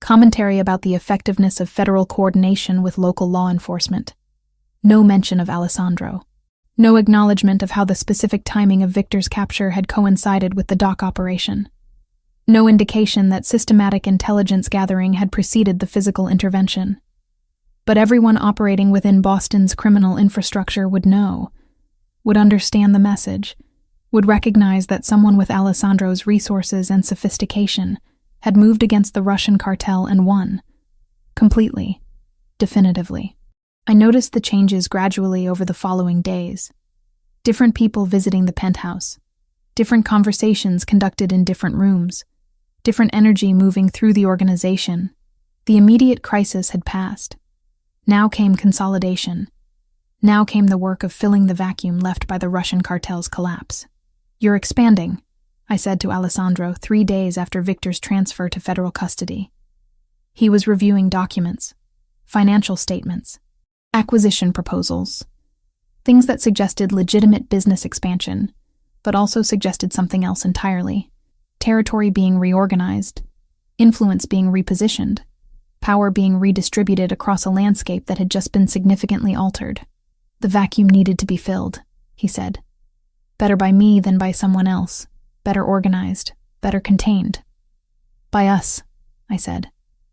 Commentary about the effectiveness of federal coordination with local law enforcement. No mention of Alessandro. No acknowledgement of how the specific timing of Victor's capture had coincided with the dock operation. No indication that systematic intelligence gathering had preceded the physical intervention. But everyone operating within Boston's criminal infrastructure would know, would understand the message, would recognize that someone with Alessandro's resources and sophistication had moved against the Russian cartel and won. Completely. Definitively. I noticed the changes gradually over the following days. Different people visiting the penthouse. Different conversations conducted in different rooms. Different energy moving through the organization. The immediate crisis had passed. Now came consolidation. Now came the work of filling the vacuum left by the Russian cartel's collapse. "You're expanding," I said to Alessandro 3 days after Victor's transfer to federal custody. He was reviewing documents, financial statements, acquisition proposals, things that suggested legitimate business expansion, but also suggested something else entirely. Territory being reorganized, influence being repositioned, power being redistributed across a landscape that had just been significantly altered. "The vacuum needed to be filled," he said. "Better by me than by someone else. Better organized, better contained." "By us," I said.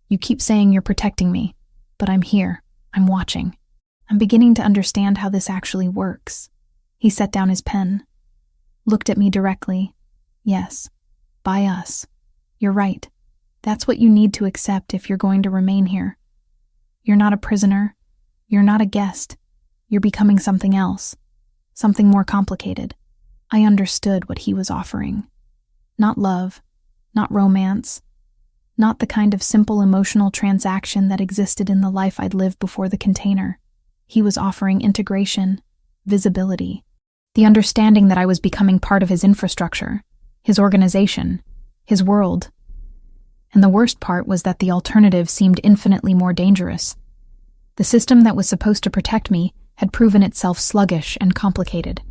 "You keep saying you're protecting me, but I'm here. I'm watching. I'm beginning to understand how this actually works." He set down his pen, looked at me directly. "Yes, by us. You're right. That's what you need to accept if you're going to remain here. You're not a prisoner. You're not a guest. You're becoming something else. Something more complicated." I understood what he was offering. Not love, not romance, not the kind of simple emotional transaction that existed in the life I'd lived before the container. He was offering integration, visibility, the understanding that I was becoming part of his infrastructure, his organization, his world. And the worst part was that the alternative seemed infinitely more dangerous. The system that was supposed to protect me had proven itself sluggish and complicated.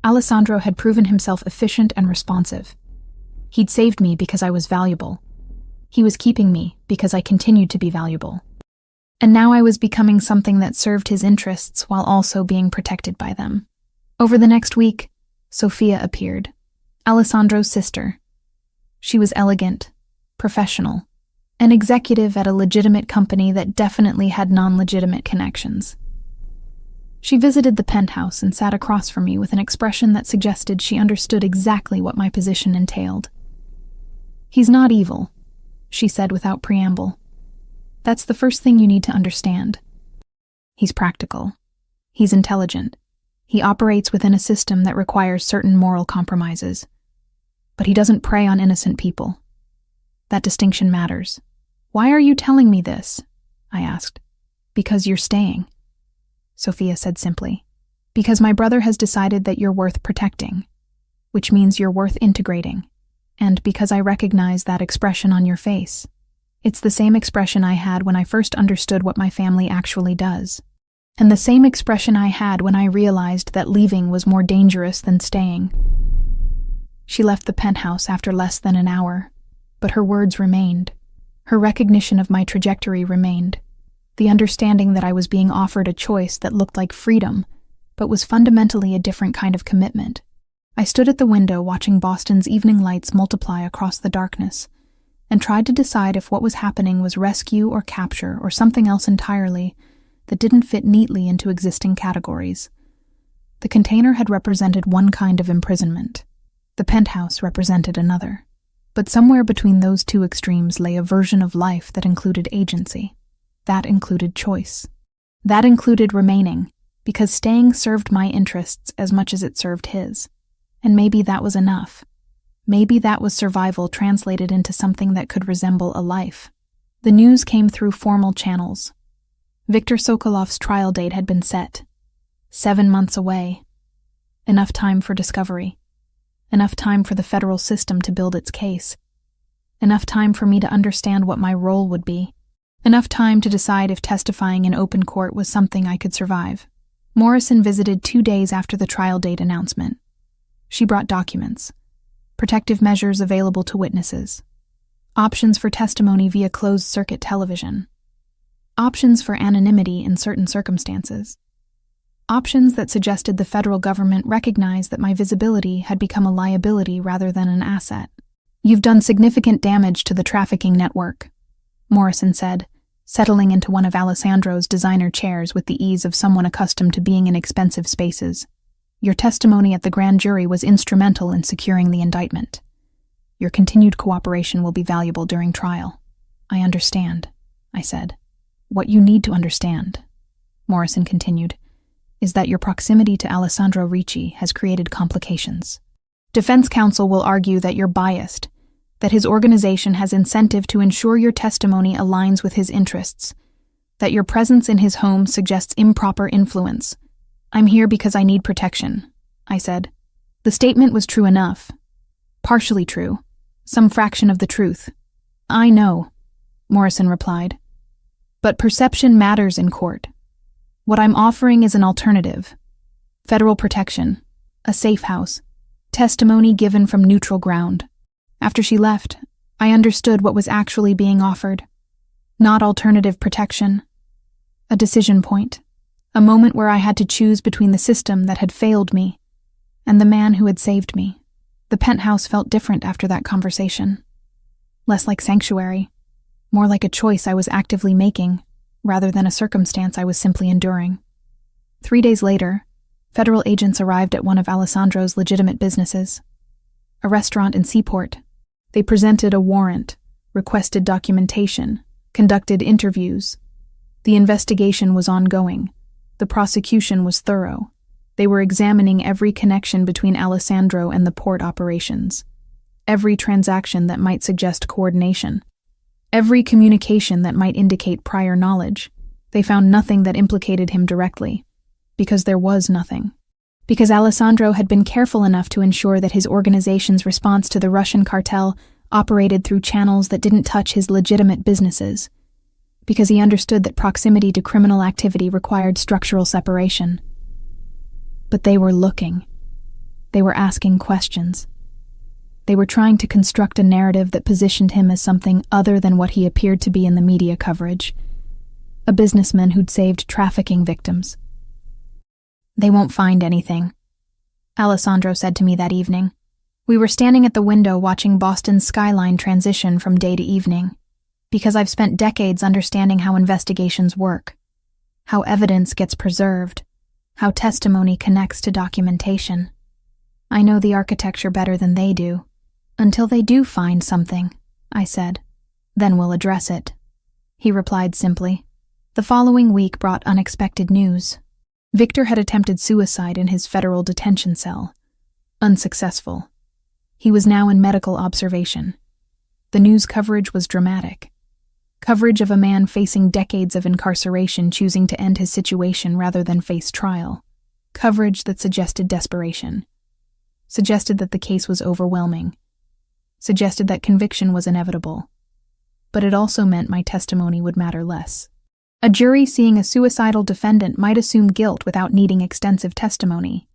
Alessandro had proven himself efficient and responsive. He'd saved me because I was valuable. He was keeping me because I continued to be valuable. And now I was becoming something that served his interests while also being protected by them. Over the next week, Sophia appeared, Alessandro's sister. She was elegant, professional, an executive at a legitimate company that definitely had non-legitimate connections. She visited the penthouse and sat across from me with an expression that suggested she understood exactly what my position entailed. "He's not evil," she said without preamble. "That's the first thing you need to understand. He's practical. He's intelligent. He operates within a system that requires certain moral compromises. But he doesn't prey on innocent people. That distinction matters." "Why are you telling me this?" I asked. "Because you're staying," Sophia said simply. "Because my brother has decided that you're worth protecting, which means you're worth integrating, and because I recognize that expression on your face. It's the same expression I had when I first understood what my family actually does, and the same expression I had when I realized that leaving was more dangerous than staying." She left the penthouse after less than an hour, but her words remained. Her recognition of my trajectory remained. The understanding that I was being offered a choice that looked like freedom, but was fundamentally a different kind of commitment. I stood at the window watching Boston's evening lights multiply across the darkness, and tried to decide if what was happening was rescue or capture or something else entirely that didn't fit neatly into existing categories. The container had represented one kind of imprisonment. The penthouse represented another. But somewhere between those two extremes lay a version of life that included agency. That included choice. That included remaining, because staying served my interests as much as it served his. And maybe that was enough. Maybe that was survival translated into something that could resemble a life. The news came through formal channels. Viktor Sokolov's trial date had been set. 7 months away. Enough time for discovery. Enough time for the federal system to build its case. Enough time for me to understand what my role would be. Enough time to decide if testifying in open court was something I could survive. Morrison visited 2 days after the trial date announcement. She brought documents, protective measures available to witnesses, options for testimony via closed-circuit television, options for anonymity in certain circumstances, options that suggested the federal government recognized that my visibility had become a liability rather than an asset. "You've done significant damage to the trafficking network," Morrison said, settling into one of Alessandro's designer chairs with the ease of someone accustomed to being in expensive spaces. "Your testimony at the grand jury was instrumental in securing the indictment. Your continued cooperation will be valuable during trial." "I understand," I said. "What you need to understand," Morrison continued, "is that your proximity to Alessandro Ricci has created complications. Defense counsel will argue that you're biased, that his organization has incentive to ensure your testimony aligns with his interests, that your presence in his home suggests improper influence. I'm here because I need protection," I said. The statement was true enough. Partially true. Some fraction of the truth. "I know," Morrison replied. "But perception matters in court. What I'm offering is an alternative. Federal protection, a safe house, testimony given from neutral ground." After she left, I understood what was actually being offered. Not alternative protection. A decision point. A moment where I had to choose between the system that had failed me and the man who had saved me. The penthouse felt different after that conversation. Less like sanctuary. More like a choice I was actively making, rather than a circumstance I was simply enduring. 3 days later, federal agents arrived at one of Alessandro's legitimate businesses, a restaurant in Seaport. They presented a warrant, requested documentation, conducted interviews. The investigation was ongoing. The prosecution was thorough. They were examining every connection between Alessandro and the port operations, every transaction that might suggest coordination, every communication that might indicate prior knowledge. They found nothing that implicated him directly, because there was nothing. Because Alessandro had been careful enough to ensure that his organization's response to the Russian cartel operated through channels that didn't touch his legitimate businesses. Because he understood that proximity to criminal activity required structural separation. But they were looking. They were asking questions. They were trying to construct a narrative that positioned him as something other than what he appeared to be in the media coverage. A businessman who'd saved trafficking victims. "They won't find anything," Alessandro said to me that evening. We were standing at the window watching Boston's skyline transition from day to evening, because I've spent decades understanding how investigations work, how evidence gets preserved, how testimony connects to documentation. I know the architecture better than they do. "Until they do find something," I said, "then we'll address it," he replied simply. The following week brought unexpected news. Victor had attempted suicide in his federal detention cell. Unsuccessful. He was now in medical observation. The news coverage was dramatic. Coverage of a man facing decades of incarceration choosing to end his situation rather than face trial. Coverage that suggested desperation. Suggested that the case was overwhelming. Suggested that conviction was inevitable. But it also meant my testimony would matter less. A jury seeing a suicidal defendant might assume guilt without needing extensive testimony.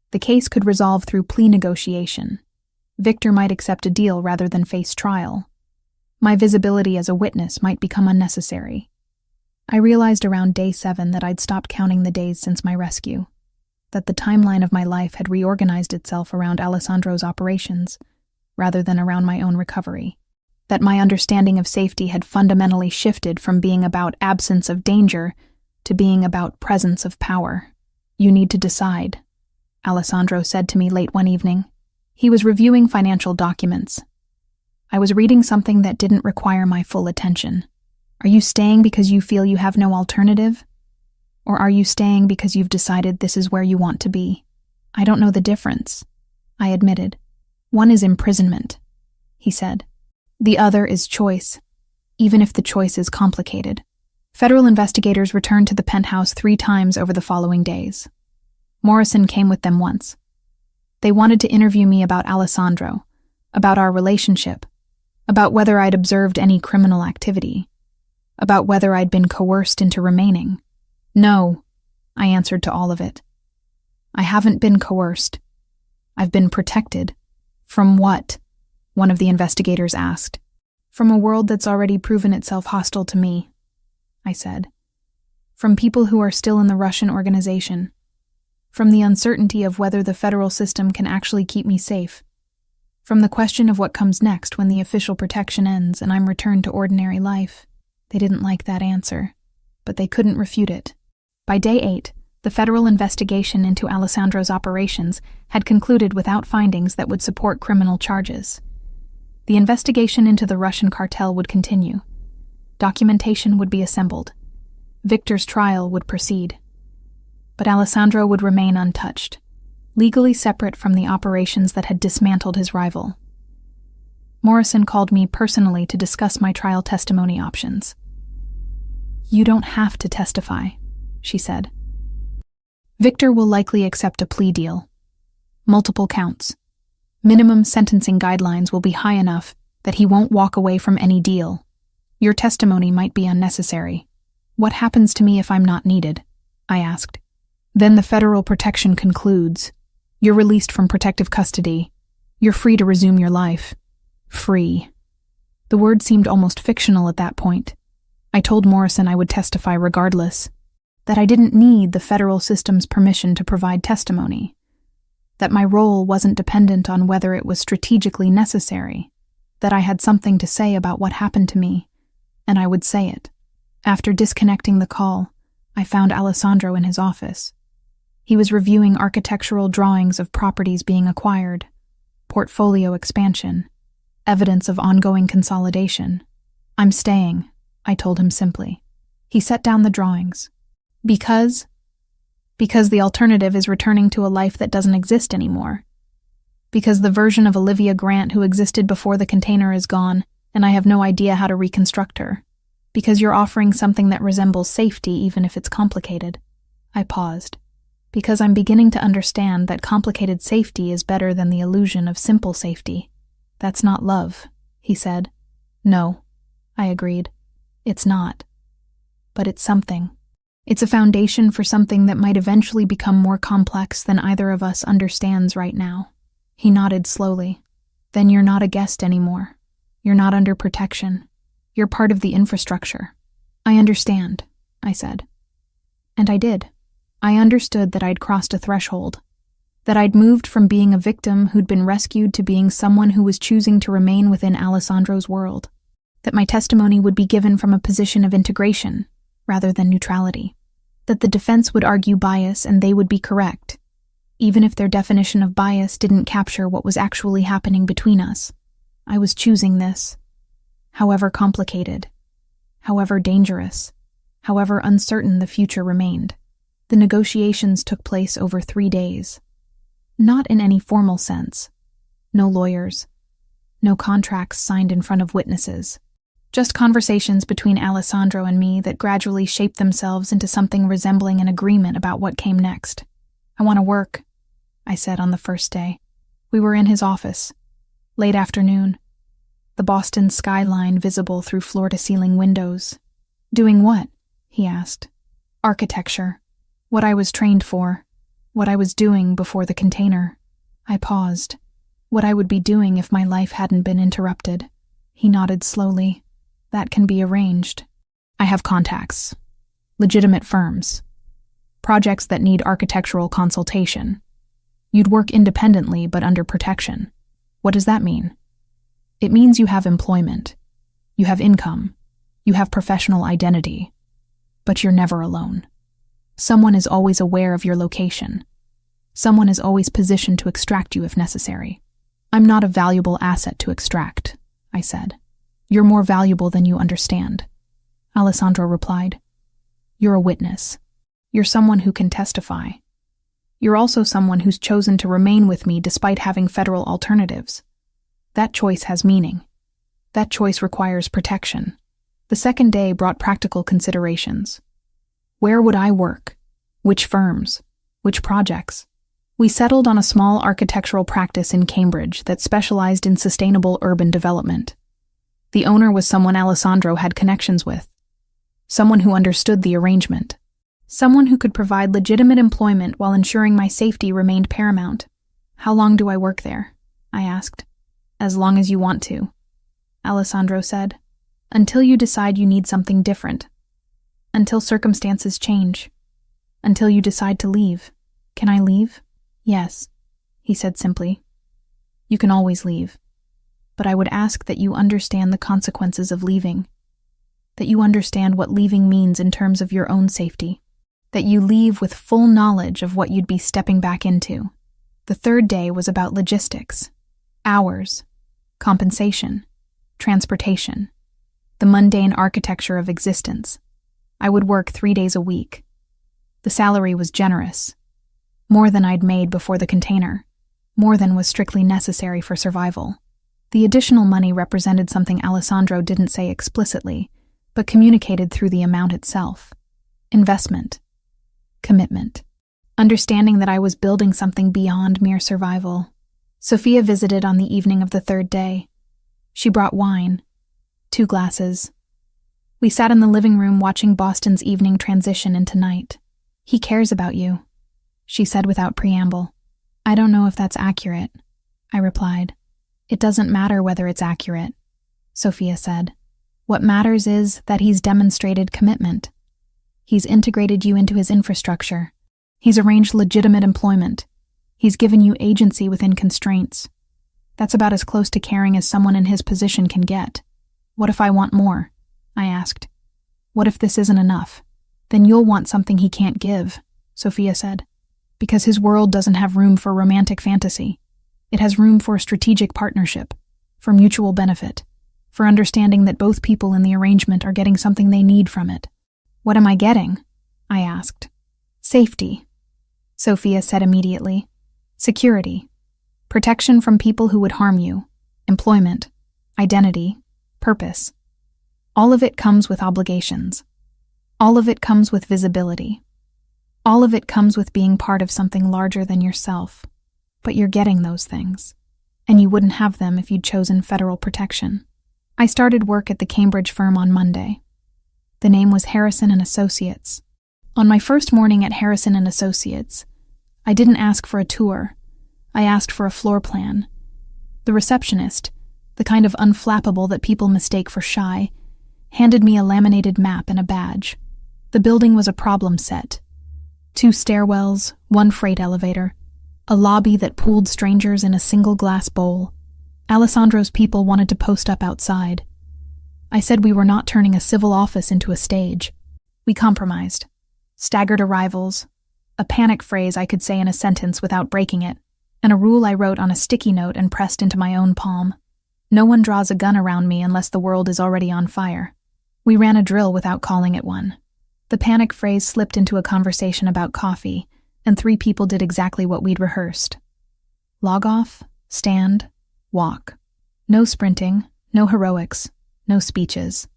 The case could resolve through plea negotiation. Victor might accept a deal rather than face trial. My visibility as a witness might become unnecessary. I realized around day 7 that I'd stopped counting the days since my rescue, that the timeline of my life had reorganized itself around Alessandro's operations, rather than around my own recovery. That my understanding of safety had fundamentally shifted from being about absence of danger to being about presence of power. "You need to decide," Alessandro said to me late one evening. He was reviewing financial documents. I was reading something that didn't require my full attention. "Are you staying because you feel you have no alternative? Or are you staying because you've decided this is where you want to be?" "I don't know the difference," I admitted. "One is imprisonment," he said. "The other is choice, even if the choice is complicated." Federal investigators returned to the penthouse 3 times over the following days. Morrison came with them once. They wanted to interview me about Alessandro, about our relationship, about whether I'd observed any criminal activity, about whether I'd been coerced into remaining. No, I answered to all of it. I haven't been coerced. I've been protected. From what? One of the investigators asked. From a world that's already proven itself hostile to me, I said. From people who are still in the Russian organization. From the uncertainty of whether the federal system can actually keep me safe. From the question of what comes next when the official protection ends and I'm returned to ordinary life. They didn't like that answer, but they couldn't refute it. By day 8, the federal investigation into Alessandro's operations had concluded without findings that would support criminal charges. The investigation into the Russian cartel would continue. Documentation would be assembled. Victor's trial would proceed. But Alessandro would remain untouched, legally separate from the operations that had dismantled his rival. Morrison called me personally to discuss my trial testimony options. You don't have to testify, she said. Victor will likely accept a plea deal. Multiple counts. Minimum sentencing guidelines will be high enough that he won't walk away from any deal. Your testimony might be unnecessary. What happens to me if I'm not needed? I asked. Then the federal protection concludes. You're released from protective custody. You're free to resume your life. Free. The word seemed almost fictional at that point. I told Morrison I would testify regardless, that I didn't need the federal system's permission to provide testimony, that my role wasn't dependent on whether it was strategically necessary, that I had something to say about what happened to me, and I would say it. After disconnecting the call, I found Alessandro in his office. He was reviewing architectural drawings of properties being acquired, portfolio expansion, evidence of ongoing consolidation. I'm staying, I told him simply. He set down the drawings. Because the alternative is returning to a life that doesn't exist anymore. Because the version of Olivia Grant who existed before the container is gone, and I have no idea how to reconstruct her. Because you're offering something that resembles safety even if it's complicated. I paused. Because I'm beginning to understand that complicated safety is better than the illusion of simple safety. That's not love, he said. No, I agreed. It's not. But it's something. It's a foundation for something that might eventually become more complex than either of us understands right now. He nodded slowly. Then you're not a guest anymore. You're not under protection. You're part of the infrastructure. I understand, I said. And I did. I understood that I'd crossed a threshold. That I'd moved from being a victim who'd been rescued to being someone who was choosing to remain within Alessandro's world. That my testimony would be given from a position of integration, rather than neutrality. That the defense would argue bias and they would be correct, even if their definition of bias didn't capture what was actually happening between us. I was choosing this. However complicated, however dangerous, however uncertain the future remained. The negotiations took place over 3 days. Not in any formal sense. No lawyers. No contracts signed in front of witnesses. Just conversations between Alessandro and me that gradually shaped themselves into something resembling an agreement about what came next. I want to work, I said on the first day. We were in his office. Late afternoon. The Boston skyline visible through floor-to-ceiling windows. Doing what? He asked. Architecture. What I was trained for. What I was doing before the container. I paused. What I would be doing if my life hadn't been interrupted. He nodded slowly. That can be arranged. I have contacts. Legitimate firms. Projects that need architectural consultation. You'd work independently but under protection. What does that mean? It means you have employment. You have income. You have professional identity. But you're never alone. Someone is always aware of your location. Someone is always positioned to extract you if necessary. I'm not a valuable asset to extract, I said. You're more valuable than you understand. Alessandro replied. You're a witness. You're someone who can testify. You're also someone who's chosen to remain with me despite having federal alternatives. That choice has meaning. That choice requires protection. The second day brought practical considerations. Where would I work? Which firms? Which projects? We settled on a small architectural practice in Cambridge that specialized in sustainable urban development. The owner was someone Alessandro had connections with, someone who understood the arrangement, someone who could provide legitimate employment while ensuring my safety remained paramount. "How long do I work there?" I asked. "As long as you want to," Alessandro said. "Until you decide you need something different. Until circumstances change. Until you decide to leave." "Can I leave?" "Yes," he said simply. "You can always leave. But I would ask that you understand the consequences of leaving. That you understand what leaving means in terms of your own safety. That you leave with full knowledge of what you'd be stepping back into." The third day was about logistics, hours, compensation, transportation, the mundane architecture of existence. I would work 3 days a week. The salary was generous, more than I'd made before the container, more than was strictly necessary for survival. The additional money represented something Alessandro didn't say explicitly, but communicated through the amount itself. Investment. Commitment. Understanding that I was building something beyond mere survival. Sophia visited on the evening of the third day. She brought wine. 2 glasses. We sat in the living room watching Boston's evening transition into night. "He cares about you," she said without preamble. "I don't know if that's accurate," I replied. "It doesn't matter whether it's accurate," Sophia said. "What matters is that he's demonstrated commitment. He's integrated you into his infrastructure. He's arranged legitimate employment. He's given you agency within constraints. That's about as close to caring as someone in his position can get." "What if I want more?" I asked. "What if this isn't enough?" "Then you'll want something he can't give," Sophia said. "Because his world doesn't have room for romantic fantasy. It has room for strategic partnership, for mutual benefit, for understanding that both people in the arrangement are getting something they need from it." "What am I getting?" I asked. "Safety," Sophia said immediately. "Security. Protection from people who would harm you. Employment. Identity. Purpose. All of it comes with obligations. All of it comes with visibility. All of it comes with being part of something larger than yourself. But you're getting those things, and you wouldn't have them if you'd chosen federal protection." I started work at the Cambridge firm on Monday. The name was Harrison & Associates. On my first morning at Harrison & Associates, I didn't ask for a tour. I asked for a floor plan. The receptionist, the kind of unflappable that people mistake for shy, handed me a laminated map and a badge. The building was a problem set. 2 stairwells, 1 freight elevator, a lobby that pooled strangers in a single glass bowl. Alessandro's people wanted to post up outside. I said we were not turning a civil office into a stage. We compromised. Staggered arrivals, a panic phrase I could say in a sentence without breaking it, and a rule I wrote on a sticky note and pressed into my own palm. No one draws a gun around me unless the world is already on fire. We ran a drill without calling it one. The panic phrase slipped into a conversation about coffee, and 3 people did exactly what we'd rehearsed. Log off, stand, walk. No sprinting, no heroics, no speeches.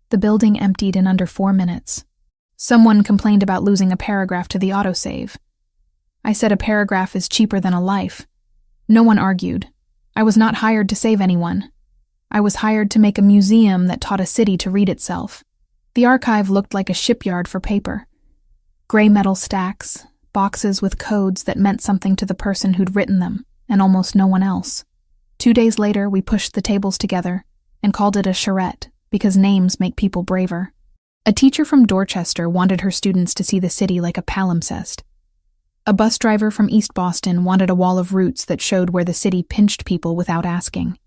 The building emptied in under 4 minutes. Someone complained about losing a paragraph to the autosave. I said a paragraph is cheaper than a life. No one argued. I was not hired to save anyone. I was hired to make a museum that taught a city to read itself. The archive looked like a shipyard for paper. Gray metal stacks, boxes with codes that meant something to the person who'd written them, and almost no one else. 2 days later, we pushed the tables together and called it a charrette because names make people braver. A teacher from Dorchester wanted her students to see the city like a palimpsest. A bus driver from East Boston wanted a wall of roots that showed where the city pinched people without asking.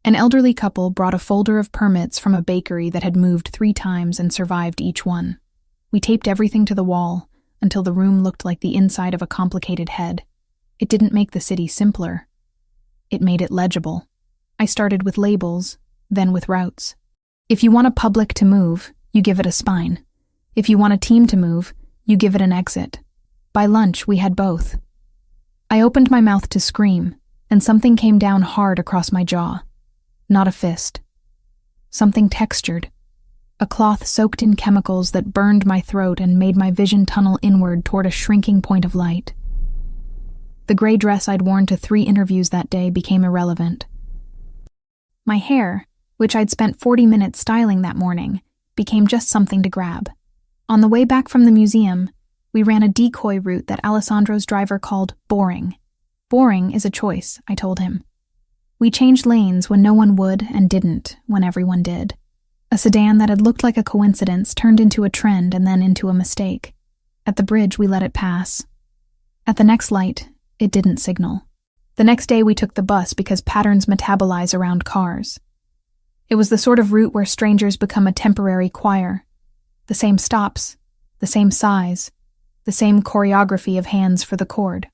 An elderly couple brought a folder of permits from a bakery that had moved 3 times and survived each one. We taped everything to the wall until the room looked like the inside of a complicated head. It didn't make the city simpler. It made it legible. I started with labels, then with routes. If you want a public to move, you give it a spine. If you want a team to move, you give it an exit. By lunch, we had both. I opened my mouth to scream, and something came down hard across my jaw. Not a fist. Something textured. A cloth soaked in chemicals that burned my throat and made my vision tunnel inward toward a shrinking point of light. The gray dress I'd worn to 3 interviews that day became irrelevant. My hair, which I'd spent 40 minutes styling that morning, became just something to grab. On the way back from the museum, we ran a decoy route that Alessandro's driver called boring. Boring is a choice, I told him. We changed lanes when no one would and didn't when everyone did. A sedan that had looked like a coincidence turned into a trend and then into a mistake. At the bridge, we let it pass. At the next light, it didn't signal. The next day, we took the bus because patterns metabolize around cars. It was the sort of route where strangers become a temporary choir. The same stops, the same sighs, the same choreography of hands for the chord.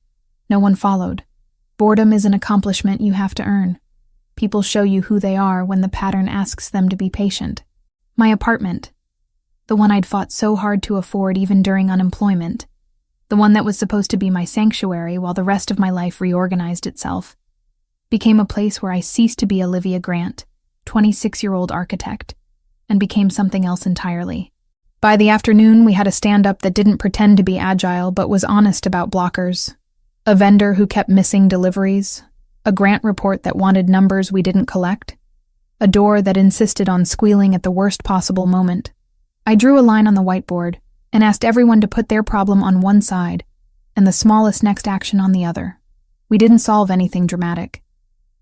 No one followed. Boredom is an accomplishment you have to earn. People show you who they are when the pattern asks them to be patient. My apartment, the one I'd fought so hard to afford even during unemployment, the one that was supposed to be my sanctuary while the rest of my life reorganized itself, became a place where I ceased to be Olivia Grant, 26-year-old architect, and became something else entirely. By the afternoon, we had a stand-up that didn't pretend to be agile but was honest about blockers, a vendor who kept missing deliveries, a grant report that wanted numbers we didn't collect, a door that insisted on squealing at the worst possible moment. I drew a line on the whiteboard and asked everyone to put their problem on one side and the smallest next action on the other. We didn't solve anything dramatic.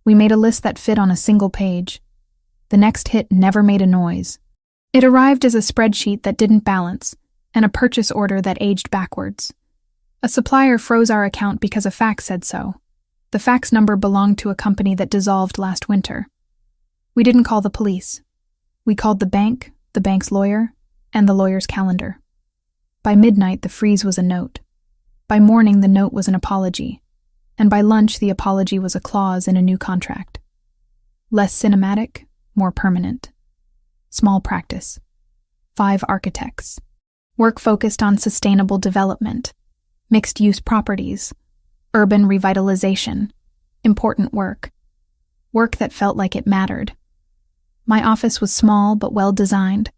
We made a list that fit on a single page. The next hit never made a noise. It arrived as a spreadsheet that didn't balance and a purchase order that aged backwards. A supplier froze our account because a fax said so. The fax number belonged to a company that dissolved last winter. We didn't call the police. We called the bank, the bank's lawyer, and the lawyer's calendar. By midnight, the freeze was a note. By morning, the note was an apology. And by lunch, the apology was a clause in a new contract. Less cinematic, more permanent. Small practice. 5 architects. Work focused on sustainable development. Mixed-use properties. Urban revitalization. Important work. Work that felt like it mattered. My office was small but well-designed.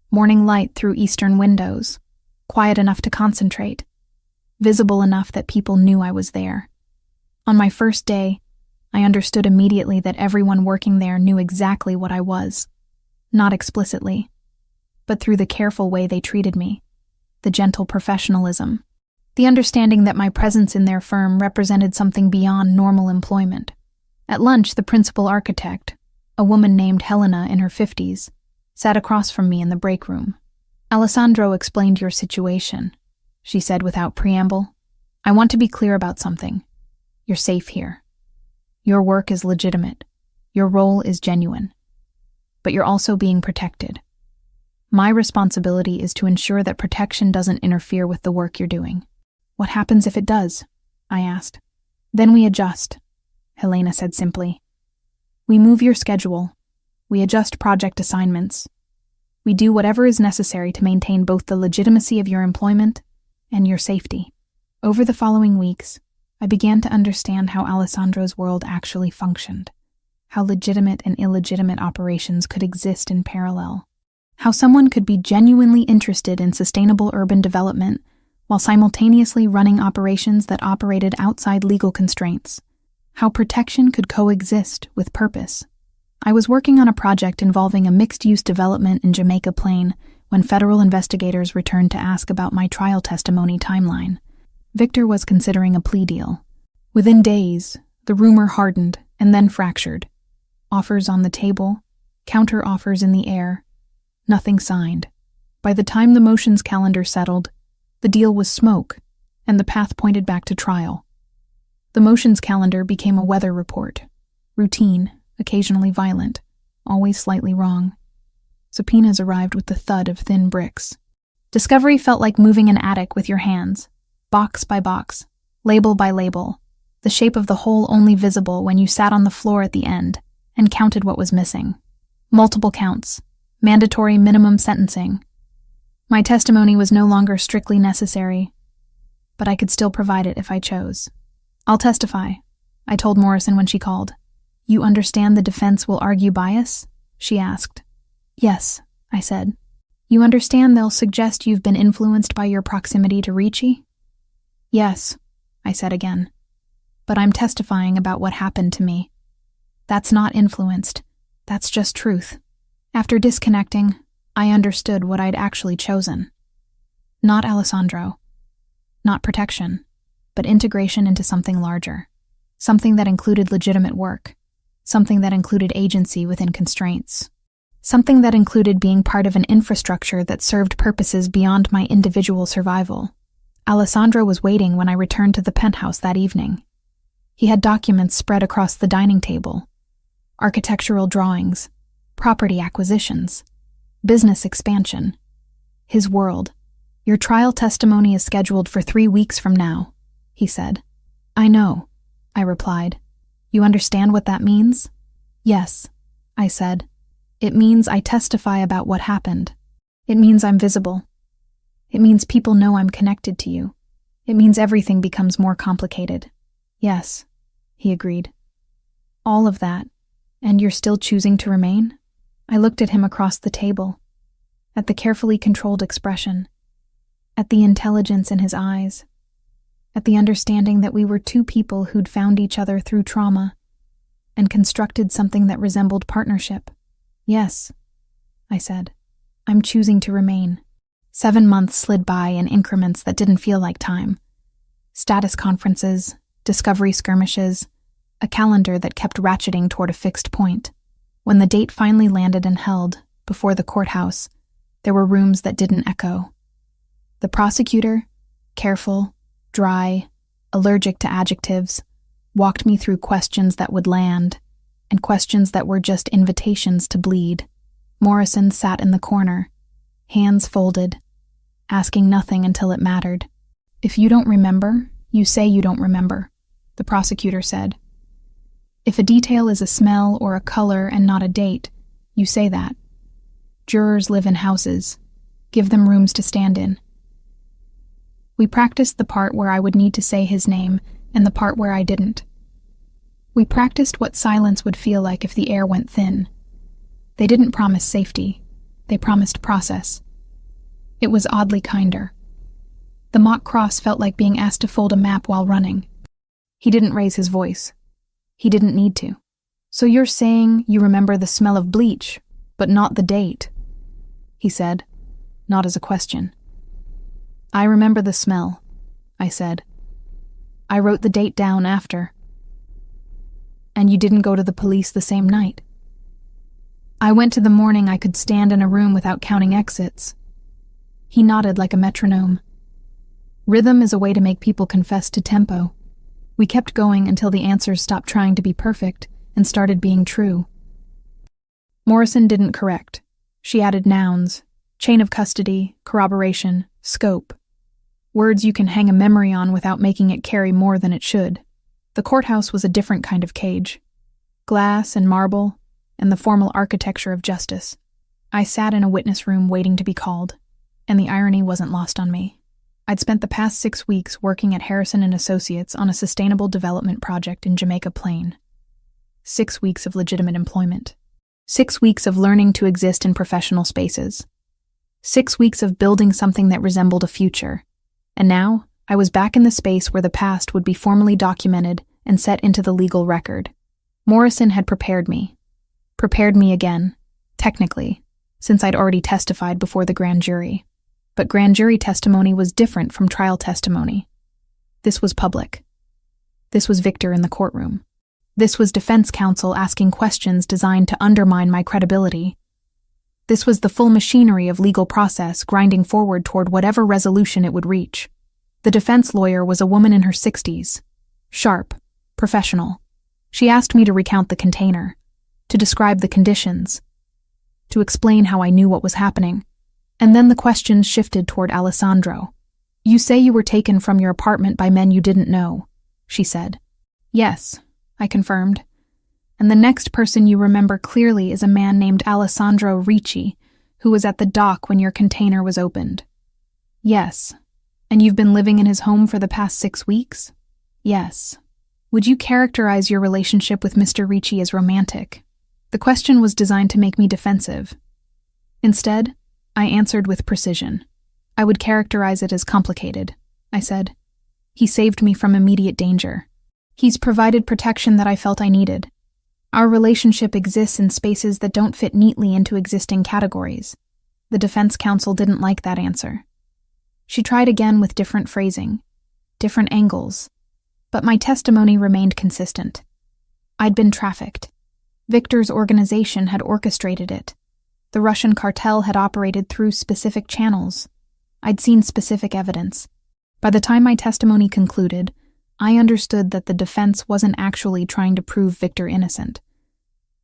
Morning light through eastern windows. Quiet enough to concentrate. Visible enough that people knew I was there. On my first day, I understood immediately that everyone working there knew exactly what I was. Not explicitly, but through the careful way they treated me. The gentle professionalism. The understanding that my presence in their firm represented something beyond normal employment. At lunch, the principal architect, a woman named Helena in her 50s, sat across from me in the break room. "Alessandro explained your situation," she said without preamble. "I want to be clear about something. You're safe here. Your work is legitimate. Your role is genuine. But you're also being protected. My responsibility is to ensure that protection doesn't interfere with the work you're doing." "What happens if it does?" I asked. "Then we adjust," Helena said simply. "We move your schedule. We adjust project assignments. We do whatever is necessary to maintain both the legitimacy of your employment and your safety." Over the following weeks, I began to understand how Alessandro's world actually functioned, how legitimate and illegitimate operations could exist in parallel, how someone could be genuinely interested in sustainable urban development while simultaneously running operations that operated outside legal constraints, how protection could coexist with purpose. I was working on a project involving a mixed-use development in Jamaica Plain when federal investigators returned to ask about my trial testimony timeline. Victor was considering a plea deal. Within days, the rumor hardened and then fractured. Offers on the table, counter offers in the air, nothing signed. By the time the motions calendar settled, the deal was smoke, and the path pointed back to trial. The motions calendar became a weather report. Routine, occasionally violent, always slightly wrong. Subpoenas arrived with the thud of thin bricks. Discovery felt like moving an attic with your hands, box by box, label by label, the shape of the whole only visible when you sat on the floor at the end and counted what was missing. Multiple counts, mandatory minimum sentencing. My testimony was no longer strictly necessary, but I could still provide it if I chose. "I'll testify," I told Morrison when she called. "You understand the defense will argue bias?" she asked. "Yes," I said. "You understand they'll suggest you've been influenced by your proximity to Ricci?" "Yes," I said again. "But I'm testifying about what happened to me. That's not influenced. That's just truth. After disconnecting, I understood what I'd actually chosen. Not Alessandro. Not protection, but integration into something larger. Something that included legitimate work. Something that included agency within constraints. Something that included being part of an infrastructure that served purposes beyond my individual survival. Alessandro was waiting when I returned to the penthouse that evening. He had documents spread across the dining table. Architectural drawings, property acquisitions, business expansion. His world. Your trial testimony is scheduled for 3 weeks from now, he said. I know, I replied. You understand what that means? Yes, I said. It means I testify about what happened. It means I'm visible. It means people know I'm connected to you. It means everything becomes more complicated. Yes, he agreed. All of that, and you're still choosing to remain? I looked at him across the table, at the carefully controlled expression, at the intelligence in his eyes, at the understanding that we were two people who'd found each other through trauma and constructed something that resembled partnership. Yes, I said. I'm choosing to remain. 7 months slid by in increments that didn't feel like time. Status conferences, discovery skirmishes, a calendar that kept ratcheting toward a fixed point. When the date finally landed and held, before the courthouse, there were rooms that didn't echo. The prosecutor, careful, dry, allergic to adjectives, walked me through questions that would land, and questions that were just invitations to bleed. Morrison sat in the corner, hands folded, asking nothing until it mattered. If you don't remember, you say you don't remember, the prosecutor said. If a detail is a smell or a color and not a date, you say that. Jurors live in houses. Give them rooms to stand in. We practiced the part where I would need to say his name and the part where I didn't. We practiced what silence would feel like if the air went thin. They didn't promise safety. They promised process. It was oddly kinder. The mock cross felt like being asked to fold a map while running. He didn't raise his voice. He didn't need to. So you're saying you remember the smell of bleach, but not the date, he said, not as a question. I remember the smell, I said. I wrote the date down after. And you didn't go to the police the same night. I went to the morning I could stand in a room without counting exits. He nodded like a metronome. Rhythm is a way to make people confess to tempo. We kept going until the answers stopped trying to be perfect and started being true. Morrison didn't correct. She added nouns, chain of custody, corroboration, scope. Words you can hang a memory on without making it carry more than it should. The courthouse was a different kind of cage. Glass and marble, and the formal architecture of justice. I sat in a witness room waiting to be called, and the irony wasn't lost on me. I'd spent the past 6 weeks working at Harrison & Associates on a sustainable development project in Jamaica Plain. 6 weeks of legitimate employment. 6 weeks of learning to exist in professional spaces. 6 weeks of building something that resembled a future. And now, I was back in the space where the past would be formally documented and set into the legal record. Morrison had prepared me. Prepared me again, technically, since I'd already testified before the grand jury. But grand jury testimony was different from trial testimony. This was public. This was Victor in the courtroom. This was defense counsel asking questions designed to undermine my credibility. This was the full machinery of legal process grinding forward toward whatever resolution it would reach. The defense lawyer was a woman in her 60s. Sharp, professional. She asked me to recount the container, to describe the conditions, to explain how I knew what was happening. And then the questions shifted toward Alessandro. You say you were taken from your apartment by men you didn't know, she said. Yes, I confirmed. And the next person you remember clearly is a man named Alessandro Ricci, who was at the dock when your container was opened. Yes. And you've been living in his home for the past 6 weeks? Yes. Would you characterize your relationship with Mr. Ricci as romantic? The question was designed to make me defensive. Instead, I answered with precision. I would characterize it as complicated, I said. He saved me from immediate danger. He's provided protection that I felt I needed. Our relationship exists in spaces that don't fit neatly into existing categories. The defense counsel didn't like that answer. She tried again with different phrasing, different angles, but my testimony remained consistent. I'd been trafficked. Victor's organization had orchestrated it. The Russian cartel had operated through specific channels. I'd seen specific evidence. By the time my testimony concluded, I understood that the defense wasn't actually trying to prove Victor innocent.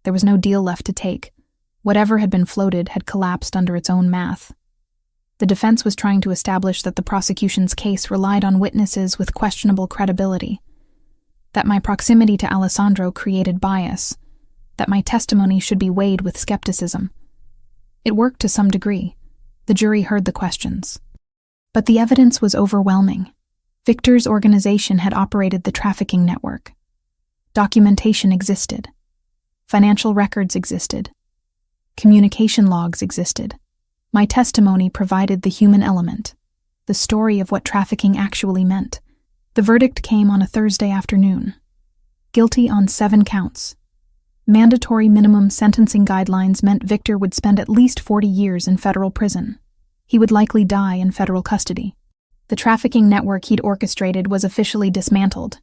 There was no deal left to take. Whatever had been floated had collapsed under its own math. The defense was trying to establish that the prosecution's case relied on witnesses with questionable credibility, that my proximity to Alessandro created bias, that my testimony should be weighed with skepticism. It worked to some degree. The jury heard the questions. But the evidence was overwhelming. Victor's organization had operated the trafficking network. Documentation existed. Financial records existed. Communication logs existed. My testimony provided the human element, the story of what trafficking actually meant. The verdict came on a Thursday afternoon. Guilty on 7 counts. Mandatory minimum sentencing guidelines meant Victor would spend at least 40 years in federal prison. He would likely die in federal custody. The trafficking network he'd orchestrated was officially dismantled.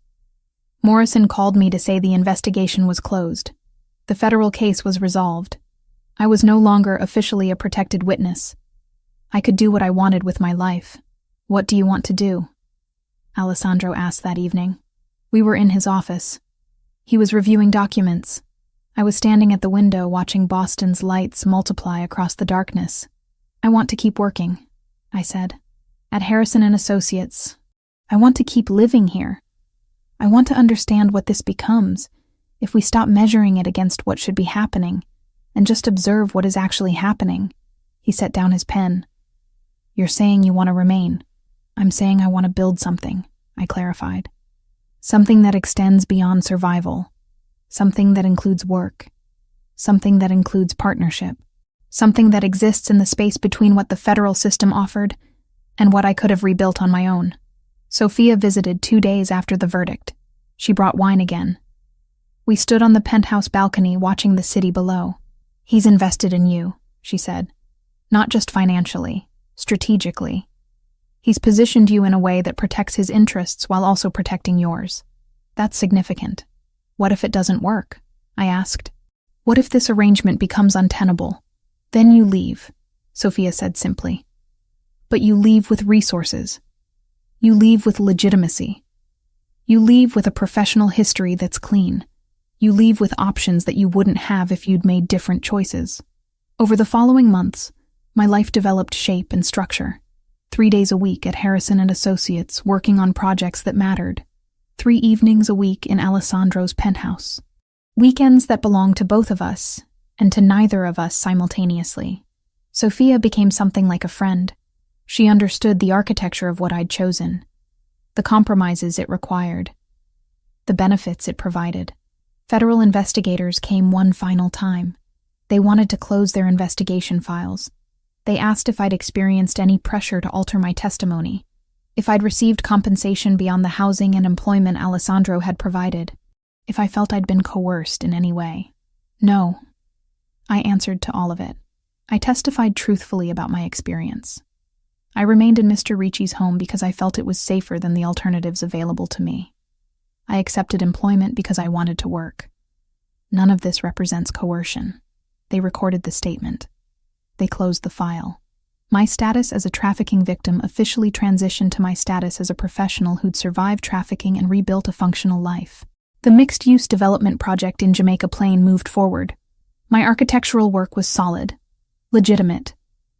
Morrison called me to say the investigation was closed. The federal case was resolved. I was no longer officially a protected witness. I could do what I wanted with my life. "What do you want to do?" Alessandro asked that evening. We were in his office. He was reviewing documents. I was standing at the window watching Boston's lights multiply across the darkness. "I want to keep working," I said. "At Harrison & Associates. I want to keep living here. I want to understand what this becomes if we stop measuring it against what should be happening and just observe what is actually happening." He set down his pen. "You're saying you want to remain. I'm saying I want to build something," I clarified. "Something that extends beyond survival. Something that includes work. Something that includes partnership. Something that exists in the space between what the federal system offered and what I could have rebuilt on my own." Sophia visited 2 days after the verdict. She brought wine again. We stood on the penthouse balcony watching the city below. "He's invested in you," she said. "Not just financially, strategically. He's positioned you in a way that protects his interests while also protecting yours. That's significant. What if it doesn't work?" I asked. "What if this arrangement becomes untenable? Then you leave," Sophia said simply. "But you leave with resources. You leave with legitimacy. You leave with a professional history that's clean. You leave with options that you wouldn't have if you'd made different choices." Over the following months, my life developed shape and structure. 3 days a week at Harrison & Associates working on projects that mattered. 3 evenings a week in Alessandro's penthouse. Weekends that belonged to both of us, and to neither of us simultaneously. Sophia became something like a friend. She understood the architecture of what I'd chosen, the compromises it required, the benefits it provided. Federal investigators came one final time. They wanted to close their investigation files. They asked if I'd experienced any pressure to alter my testimony, if I'd received compensation beyond the housing and employment Alessandro had provided, if I felt I'd been coerced in any way. No, I answered to all of it. I testified truthfully about my experience. I remained in Mr. Ricci's home because I felt it was safer than the alternatives available to me. I accepted employment because I wanted to work. None of this represents coercion. They recorded the statement. They closed the file. My status as a trafficking victim officially transitioned to my status as a professional who'd survived trafficking and rebuilt a functional life. The mixed-use development project in Jamaica Plain moved forward. My architectural work was solid, legitimate,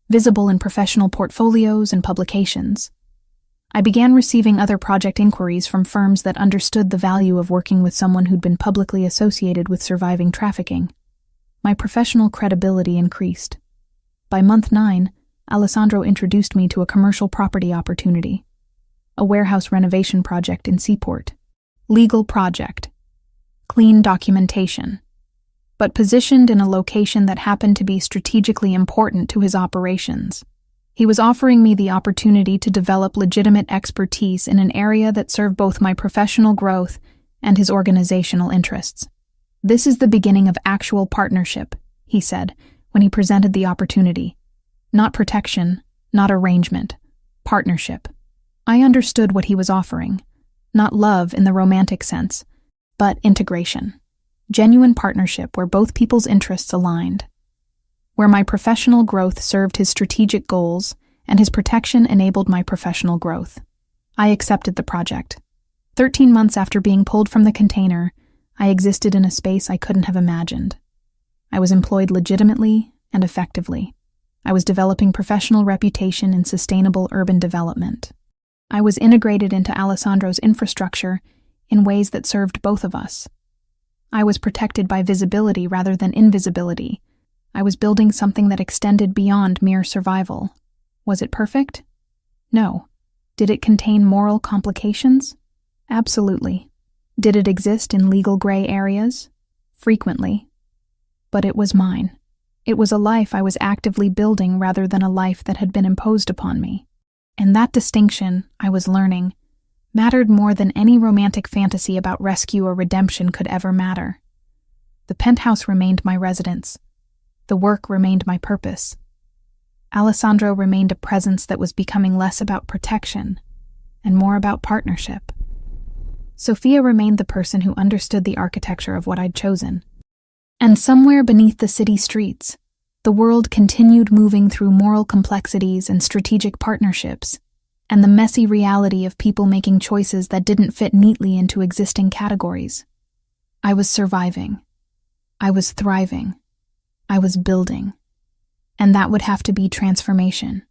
visible in professional portfolios and publications. I began receiving other project inquiries from firms that understood the value of working with someone who'd been publicly associated with surviving trafficking. My professional credibility increased. By month 9, Alessandro introduced me to a commercial property opportunity, a warehouse renovation project in Seaport. Legal project. Clean documentation. But positioned in a location that happened to be strategically important to his operations. He was offering me the opportunity to develop legitimate expertise in an area that served both my professional growth and his organizational interests. "This is the beginning of actual partnership," he said when he presented the opportunity. "Not protection, not arrangement. Partnership." I understood what he was offering. Not love in the romantic sense, but integration. Genuine partnership where both people's interests aligned. Where my professional growth served his strategic goals and his protection enabled my professional growth. I accepted the project. 13 months after being pulled from the container, I existed in a space I couldn't have imagined. I was employed legitimately and effectively. I was developing professional reputation in sustainable urban development. I was integrated into Alessandro's infrastructure in ways that served both of us. I was protected by visibility rather than invisibility. I was building something that extended beyond mere survival. Was it perfect? No. Did it contain moral complications? Absolutely. Did it exist in legal gray areas? Frequently. But it was mine. It was a life I was actively building rather than a life that had been imposed upon me. And that distinction, I was learning, mattered more than any romantic fantasy about rescue or redemption could ever matter. The penthouse remained my residence. The work remained my purpose. Alessandro remained a presence that was becoming less about protection and more about partnership. Sophia remained the person who understood the architecture of what I'd chosen. And somewhere beneath the city streets, the world continued moving through moral complexities and strategic partnerships, and the messy reality of people making choices that didn't fit neatly into existing categories. I was surviving. I was thriving. I was building. And that would have to be transformation.